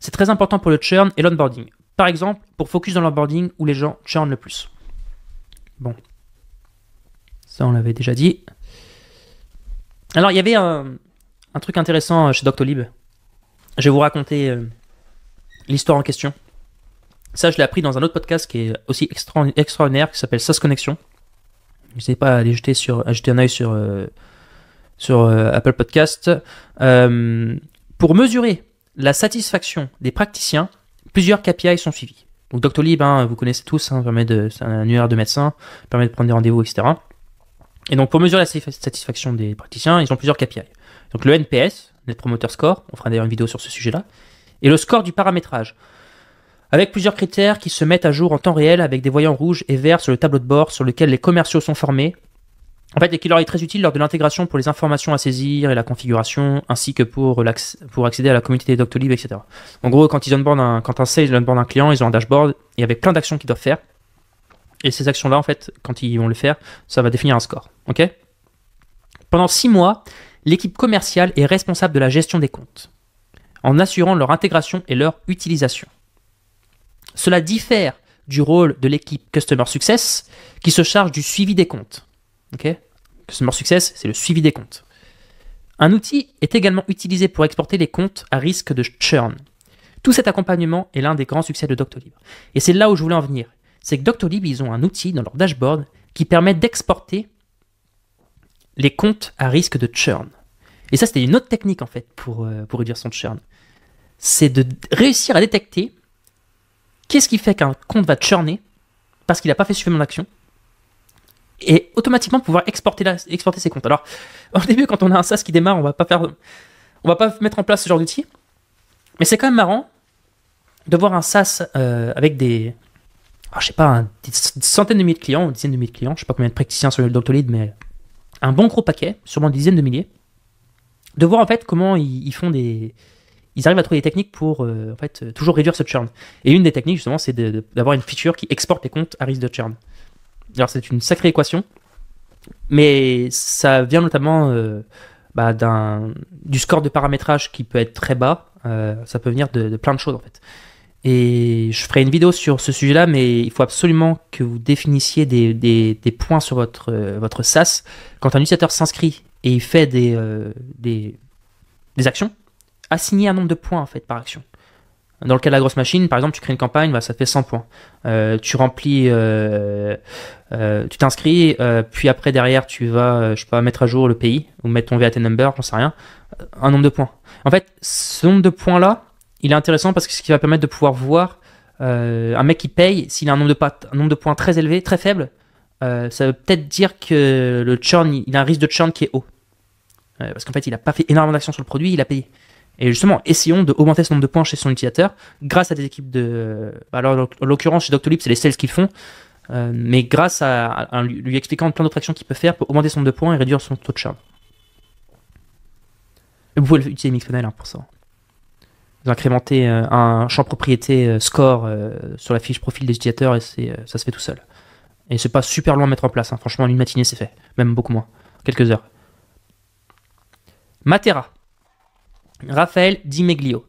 C'est très important pour le churn et l'onboarding. Par exemple, pour focus dans l'onboarding où les gens churnent le plus. Bon. Ça, on l'avait déjà dit. Alors, il y avait un truc intéressant chez Doctolib. Je vais vous raconter l'histoire en question. Ça, je l'ai appris dans un autre podcast qui est aussi extraordinaire, qui s'appelle SaaS Connection. N'hésitez pas à aller jeter un œil sur Apple Podcast. Pour mesurer la satisfaction des praticiens, plusieurs KPI sont suivis. Donc Doctolib, vous connaissez tous, c'est un annuaire de médecins, permet de prendre des rendez-vous, etc. Et donc pour mesurer la satisfaction des praticiens, ils ont plusieurs KPI. Donc le NPS, Net Promoter Score, on fera d'ailleurs une vidéo sur ce sujet-là, et le score du paramétrage, avec plusieurs critères qui se mettent à jour en temps réel avec des voyants rouges et verts sur le tableau de bord sur lequel les commerciaux sont formés. En fait, et qui leur est très utile lors de l'intégration pour les informations à saisir et la configuration, ainsi que pour accéder à la communauté des Doctolib, etc. En gros, quand un sales onboard un client, ils ont un dashboard et avec plein d'actions qu'ils doivent faire. Et ces actions-là, en fait, quand ils vont le faire, ça va définir un score. Ok ? Pendant 6 mois, l'équipe commerciale est responsable de la gestion des comptes, en assurant leur intégration et leur utilisation. Cela diffère du rôle de l'équipe Customer Success, qui se charge du suivi des comptes. Okay. Customer Success, c'est le suivi des comptes. Un outil est également utilisé pour exporter les comptes à risque de churn. Tout cet accompagnement est l'un des grands succès de Doctolib. Et c'est là où je voulais en venir. C'est que Doctolib, ils ont un outil dans leur dashboard qui permet d'exporter les comptes à risque de churn. Et ça, c'était une autre technique en fait pour réduire son churn. C'est de réussir à détecter qu'est-ce qui fait qu'un compte va churner parce qu'il n'a pas fait suffisamment d'action et automatiquement pouvoir exporter ses comptes. Alors, au début, quand on a un SaaS qui démarre, on va pas mettre en place ce genre d'outil, mais c'est quand même marrant de voir un SaaS avec des centaines de milliers de clients, ou dizaines de milliers de clients, je sais pas combien de praticiens sur le Doctolib, mais un bon gros paquet, sûrement des dizaines de milliers, de voir en fait comment ils arrivent à trouver des techniques pour en fait toujours réduire ce churn. Et une des techniques justement, c'est d'avoir une feature qui exporte les comptes à risque de churn. Alors c'est une sacrée équation, mais ça vient notamment du score de paramétrage qui peut être très bas. Ça peut venir de plein de choses en fait. Et je ferai une vidéo sur ce sujet-là, mais il faut absolument que vous définissiez des points sur votre SaaS. Quand un utilisateur s'inscrit et il fait des actions, assignez un nombre de points en fait par action. Dans le cas de la grosse machine, par exemple, tu crées une campagne, ça te fait 100 points. Tu remplis, tu t'inscris, puis après derrière tu vas, mettre à jour le pays ou mettre ton VAT number, j'en sais rien, un nombre de points. En fait, ce nombre de points-là, il est intéressant parce que ce qui va permettre de pouvoir voir un mec qui paye, s'il a un nombre de points très élevé, très faible, ça veut peut-être dire que le churn, il a un risque de churn qui est haut. Parce qu'en fait, il n'a pas fait énormément d'actions sur le produit, il a payé. Et justement, essayons d'augmenter ce nombre de points chez son utilisateur grâce à des équipes alors, en l'occurrence, chez Doctolib, c'est les sales qui le font, mais grâce à lui expliquant plein d'autres actions qu'il peut faire pour augmenter son nombre de points et réduire son taux de churn. Vous pouvez utiliser Mixpanel pour ça. Vous incrémentez un champ propriété score sur la fiche profil des utilisateurs et ça se fait tout seul. Et c'est pas super long à mettre en place. Franchement, en une matinée, c'est fait. Même beaucoup moins. Quelques heures. Matera. Raphaël Di Meglio.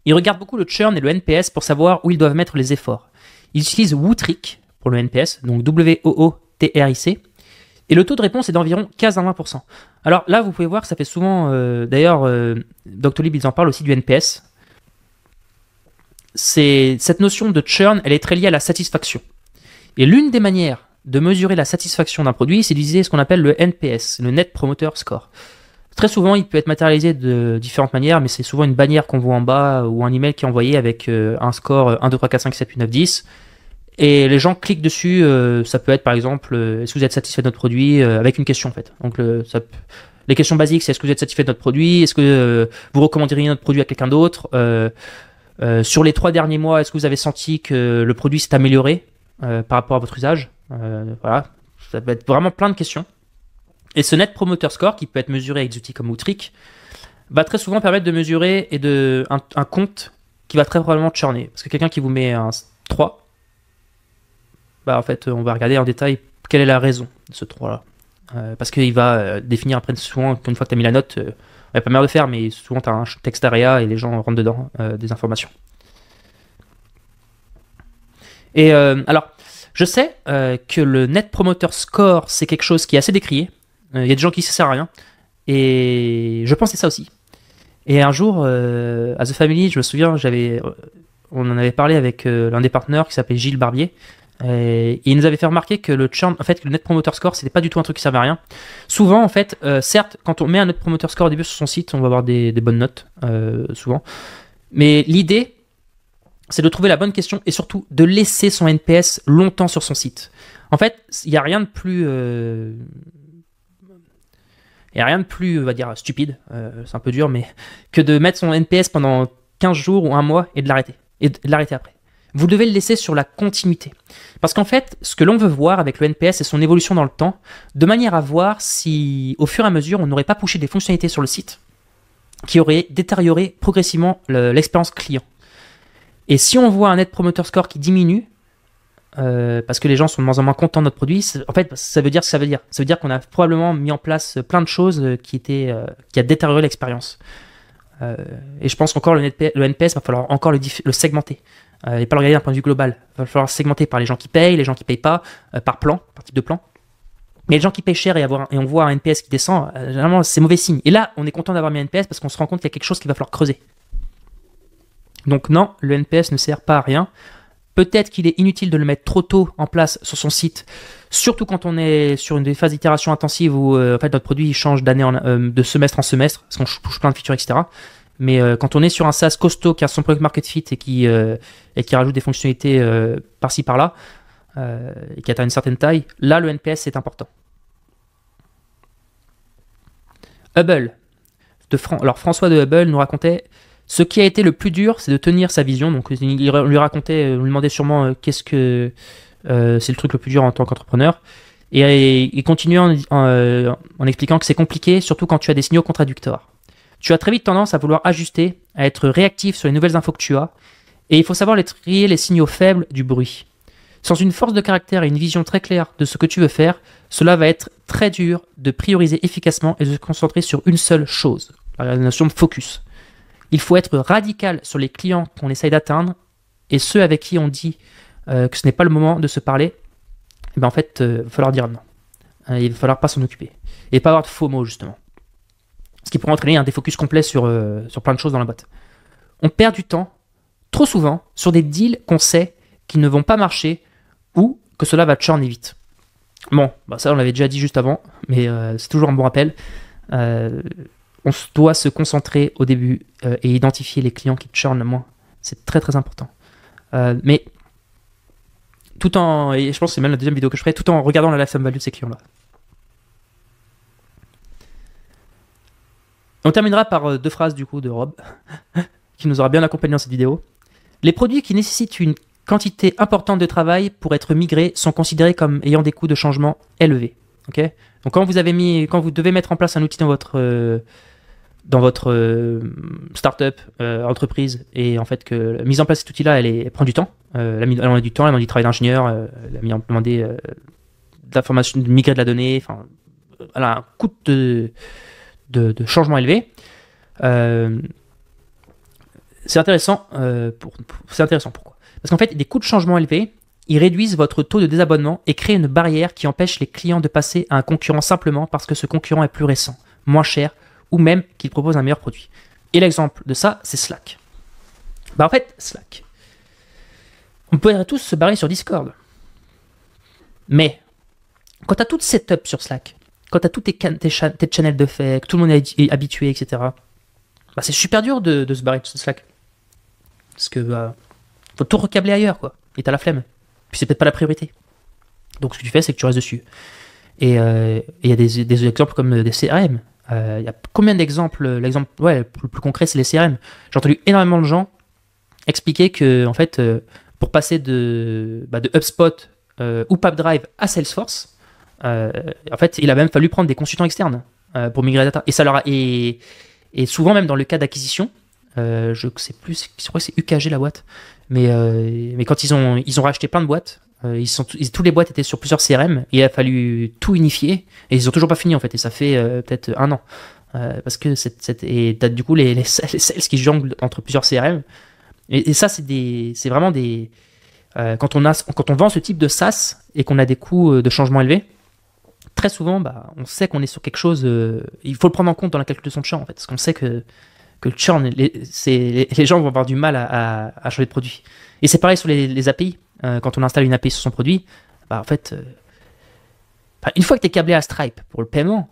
Il regarde beaucoup le churn et le NPS pour savoir où ils doivent mettre les efforts. Il utilise Wootrick pour le NPS, donc W-O-O-T-R-I-C. Et le taux de réponse est d'environ 15 à 20%. Alors là, vous pouvez voir que ça fait souvent... D'ailleurs, Doctolib, ils en parlent aussi du NPS. Cette notion de churn, elle est très liée à la satisfaction. Et l'une des manières de mesurer la satisfaction d'un produit, c'est d'utiliser ce qu'on appelle le NPS, le Net Promoter Score. Très souvent, il peut être matérialisé de différentes manières, mais c'est souvent une bannière qu'on voit en bas ou un email qui est envoyé avec un score 1, 2, 3, 4, 5, 7, 8, 9, 10. Et les gens cliquent dessus. Ça peut être par exemple, est-ce que vous êtes satisfait de notre produit avec une question en fait. Donc les questions basiques, c'est est-ce que vous êtes satisfait de notre produit? Est-ce que vous recommanderiez notre produit à quelqu'un d'autre? Sur les 3 derniers mois, est-ce que vous avez senti que le produit s'est amélioré par rapport à votre usage? Voilà, ça peut être vraiment plein de questions. Et ce Net Promoter Score, qui peut être mesuré avec des outils comme Wootrick, va très souvent permettre de mesurer un compte qui va très probablement churner. Parce que quelqu'un qui vous met un 3, en fait, on va regarder en détail quelle est la raison de ce 3-là. Parce qu'il va définir après, souvent, une fois que tu as mis la note, il n'y a pas mal de faire, mais souvent tu as un texte area et les gens rentrent dedans des informations. Et alors, je sais que le Net Promoter Score, c'est quelque chose qui est assez décrié. Il y a des gens qui ne se servent à rien. Et je pensais ça aussi. Et un jour, à The Family, je me souviens, on en avait parlé avec l'un des partenaires qui s'appelait Gilles Barbier. Et il nous avait fait remarquer que le churn, en fait, que le Net Promoter Score, c'était pas du tout un truc qui servait à rien. Souvent, en fait, certes, quand on met un Net Promoter Score au début sur son site, on va avoir des bonnes notes, souvent. Mais l'idée, c'est de trouver la bonne question et surtout de laisser son NPS longtemps sur son site. En fait, il n'y a rien de plus... Il n'y a rien de plus, on va dire, stupide, c'est un peu dur, mais que de mettre son NPS pendant 15 jours ou un mois et de l'arrêter. Et de l'arrêter après. Vous devez le laisser sur la continuité. Parce qu'en fait, ce que l'on veut voir avec le NPS, c'est son évolution dans le temps, de manière à voir si, au fur et à mesure, on n'aurait pas poussé des fonctionnalités sur le site qui auraient détérioré progressivement l'expérience client. Et si on voit un Net Promoter Score qui diminue, parce que les gens sont de moins en moins contents de notre produit, en fait, ça veut dire ce que ça veut dire. Ça veut dire qu'on a probablement mis en place plein de choses qui a détérioré l'expérience. Et je pense qu'encore le NPS, il va falloir encore le segmenter. Et pas le regarder d'un point de vue global. Il va falloir segmenter par les gens qui payent, les gens qui ne payent pas, par plan, par type de plan. Mais les gens qui payent cher et on voit un NPS qui descend, généralement, c'est mauvais signe. Et là, on est content d'avoir mis un NPS parce qu'on se rend compte qu'il y a quelque chose qu'il va falloir creuser. Donc non, le NPS ne sert pas à rien. Peut-être qu'il est inutile de le mettre trop tôt en place sur son site, surtout quand on est sur une phase d'itération intensive où en fait, notre produit il change de semestre en semestre, parce qu'on touche plein de features, etc. Mais quand on est sur un SaaS costaud qui a son product market fit et qui rajoute des fonctionnalités par-ci par-là, et qui atteint une certaine taille, là le NPS est important. Hubble. Alors François de Hubble nous racontait: ce qui a été le plus dur, c'est de tenir sa vision. Donc, il lui racontait, lui demandait sûrement qu'est-ce que c'est le truc le plus dur en tant qu'entrepreneur. Et il continuait en expliquant que c'est compliqué, surtout quand tu as des signaux contradictoires. Tu as très vite tendance à vouloir ajuster, à être réactif sur les nouvelles infos que tu as. Et il faut savoir trier les signaux faibles du bruit. Sans une force de caractère et une vision très claire de ce que tu veux faire, cela va être très dur de prioriser efficacement et de se concentrer sur une seule chose. La notion de focus. Il faut être radical sur les clients qu'on essaye d'atteindre et ceux avec qui on dit que ce n'est pas le moment de se parler. Et ben en fait, il va falloir dire non. Il va falloir pas s'en occuper. Et pas avoir de faux mots, justement. Ce qui pourrait entraîner un défocus complet sur plein de choses dans la boîte. On perd du temps, trop souvent, sur des deals qu'on sait qui ne vont pas marcher ou que cela va churner vite. Bon, ça on l'avait déjà dit juste avant, mais c'est toujours un bon rappel. On doit se concentrer au début et identifier les clients qui churnent le moins. C'est très très important. Mais tout en, et je pense que c'est même la deuxième vidéo que je ferai, tout en regardant la lifetime value de ces clients-là. On terminera par 2 phrases du coup de Rob, qui nous aura bien accompagné dans cette vidéo. Les produits qui nécessitent une quantité importante de travail pour être migrés sont considérés comme ayant des coûts de changement élevés. Okay, donc quand vous devez mettre en place un outil dans dans votre startup, entreprise, et en fait que la mise en place de cet outil-là, elle prend du temps. Elle a du temps, elle a du travail d'ingénieur, elle a demandé d'information, de migrer de la donnée, enfin, elle a un coût de changement élevé. C'est intéressant. C'est intéressant, pourquoi? Parce qu'en fait, des coûts de changement élevés, ils réduisent votre taux de désabonnement et créent une barrière qui empêche les clients de passer à un concurrent simplement parce que ce concurrent est plus récent, moins cher, ou même qu'il propose un meilleur produit. Et l'exemple de ça, c'est Slack. En fait, Slack. On pourrait tous se barrer sur Discord. Mais, quand tu as tout setup sur Slack, quand tu as tous tes channels de fait, que tout le monde est habitué, etc., c'est super dur de se barrer de Slack. Parce que faut tout recabler ailleurs, quoi. Et t'as la flemme. Puis c'est peut-être pas la priorité. Donc ce que tu fais, c'est que tu restes dessus. Et il y a des exemples comme des CRM. Il y a combien d'exemples? L'exemple le plus concret, c'est les CRM. J'ai entendu énormément de gens expliquer que, en fait, pour passer de HubSpot ou Pipedrive à Salesforce, en fait, il a même fallu prendre des consultants externes pour migrer la data. Et ça leur a, et souvent, même dans le cas d'acquisition, je sais plus, je crois que c'est UKG la boîte, mais quand ils ont racheté plein de boîtes, toutes les boîtes étaient sur plusieurs CRM, et il a fallu tout unifier, et ils ont toujours pas fini en fait, et ça fait peut-être 1 an. Parce que et t'as du coup les sales qui jonglent entre plusieurs CRM, et ça c'est vraiment des... quand on vend ce type de SaaS, et qu'on a des coûts de changement élevés, très souvent, on sait qu'on est sur quelque chose, il faut le prendre en compte dans la calcul de son churn en fait, parce qu'on sait que le churn, les gens vont avoir du mal à changer de produit. Et c'est pareil sur les API. Quand on installe une API sur son produit, en fait, une fois que tu es câblé à Stripe pour le paiement,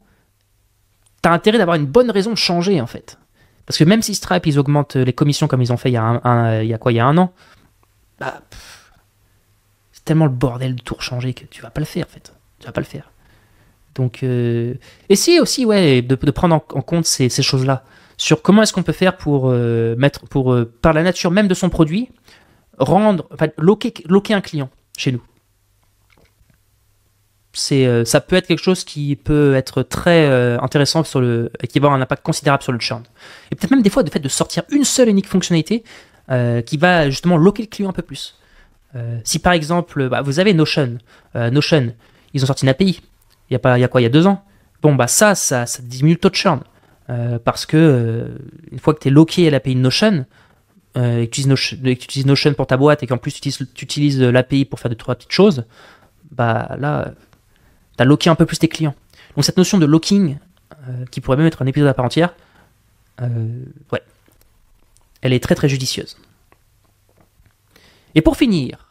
tu as intérêt d'avoir une bonne raison de changer, en fait. Parce que même si Stripe, ils augmentent les commissions comme ils ont fait il y a un an, c'est tellement le bordel de tout rechanger que tu vas pas le faire, en fait. Tu vas pas le faire. Donc, essayez aussi de prendre en compte ces choses-là. Sur comment est-ce qu'on peut faire pour par la nature même de son produit, loquer un client chez nous. Ça peut être quelque chose qui peut être très intéressant et qui va avoir un impact considérable sur le churn. Et peut-être même des fois, le fait de sortir une seule unique fonctionnalité qui va justement loquer le client un peu plus. Si par exemple, vous avez Notion, ils ont sorti une API, il y a 2 ans. Ça diminue le taux de churn. Parce que une fois que tu es loqué à l'API de Notion, et que tu utilises Notion pour ta boîte et qu'en plus tu utilises l'API pour faire 2-3 petites choses, là, tu as loqué un peu plus tes clients. Donc cette notion de locking, qui pourrait même être un épisode à part entière, elle est très très judicieuse. Et pour finir,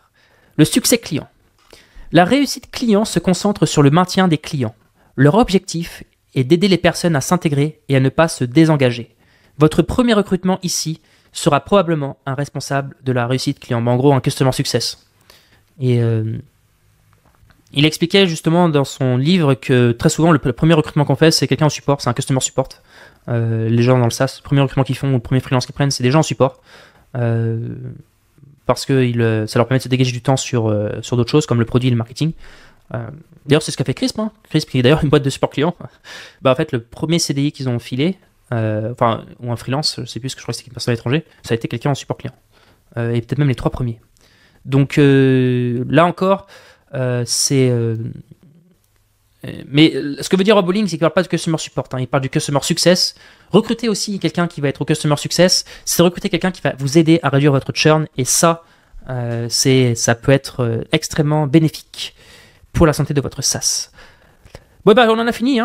le succès client. La réussite client se concentre sur le maintien des clients. Leur objectif est d'aider les personnes à s'intégrer et à ne pas se désengager. Votre premier recrutement ici sera probablement un responsable de la réussite client. En gros, un customer success. Et il expliquait justement dans son livre que très souvent, le premier recrutement qu'on fait, c'est quelqu'un en support, c'est un customer support. Les gens dans le SaaS, le premier recrutement qu'ils font ou le premier freelance qu'ils prennent, c'est des gens en support. Parce que ça leur permet de se dégager du temps sur d'autres choses, comme le produit et le marketing. D'ailleurs, c'est ce qu'a fait Crisp. Crisp, qui est d'ailleurs une boîte de support client. En fait, le premier CDI qu'ils ont filé, ou un freelance, je sais plus, ce que je crois que c'était une personne à l'étranger, ça a été quelqu'un en support client. Et peut-être même les 3 premiers. Donc là encore, c'est... mais ce que veut dire Rob Bowling, c'est qu'il ne parle pas de customer support, il parle du customer success. Recruter aussi quelqu'un qui va être au customer success, c'est recruter quelqu'un qui va vous aider à réduire votre churn, et ça peut être extrêmement bénéfique pour la santé de votre SaaS. On en a fini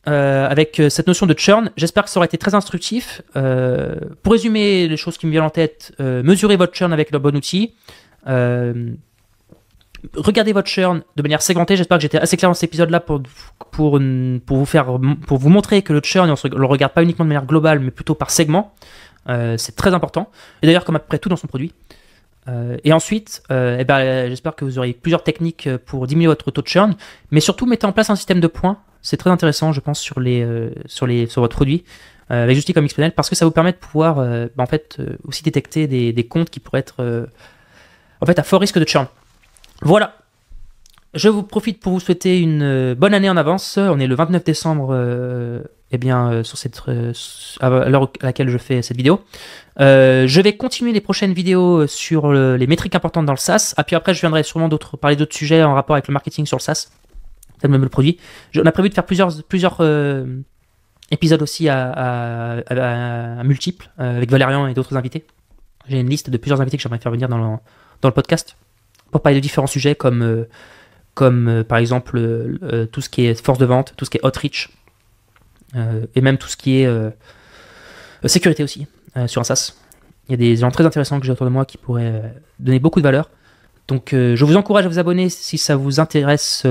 avec cette notion de churn. J'espère que ça aura été très instructif. Pour résumer les choses qui me viennent en tête, mesurez votre churn avec le bon outil. Regardez votre churn de manière segmentée. J'espère que j'étais assez clair dans cet épisode-là pour vous montrer que le churn, on ne le regarde pas uniquement de manière globale, mais plutôt par segment. C'est très important. Et d'ailleurs, comme à peu près tout dans son produit. Et ensuite, j'espère que vous aurez plusieurs techniques pour diminuer votre taux de churn, mais surtout mettez en place un système de points. C'est très intéressant, je pense, sur votre produit, avec Justy comme XPNL, parce que ça vous permet de pouvoir aussi détecter des comptes qui pourraient être à fort risque de churn. Voilà. Je vous profite pour vous souhaiter une bonne année en avance. On est le 29 décembre eh bien, sur à l'heure à laquelle je fais cette vidéo. Je vais continuer les prochaines vidéos sur les métriques importantes dans le SaaS. Puis après, je viendrai sûrement parler d'autres sujets en rapport avec le marketing sur le SaaS, tel même le produit. On a prévu de faire plusieurs épisodes aussi à multiples, avec Valérian et d'autres invités. J'ai une liste de plusieurs invités que j'aimerais faire venir dans le podcast pour parler de différents sujets comme par exemple tout ce qui est force de vente, tout ce qui est outreach, et même tout ce qui est sécurité aussi, sur un SaaS. Il y a des gens très intéressants que j'ai autour de moi qui pourraient donner beaucoup de valeur. Donc je vous encourage à vous abonner si ça vous intéresse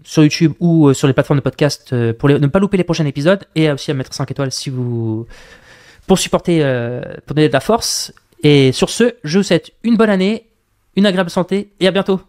sur YouTube ou sur les plateformes de podcast pour ne pas louper les prochains épisodes, et aussi à mettre 5 étoiles pour supporter, pour donner de la force. Et sur ce, je vous souhaite une bonne année, une agréable santé et à bientôt.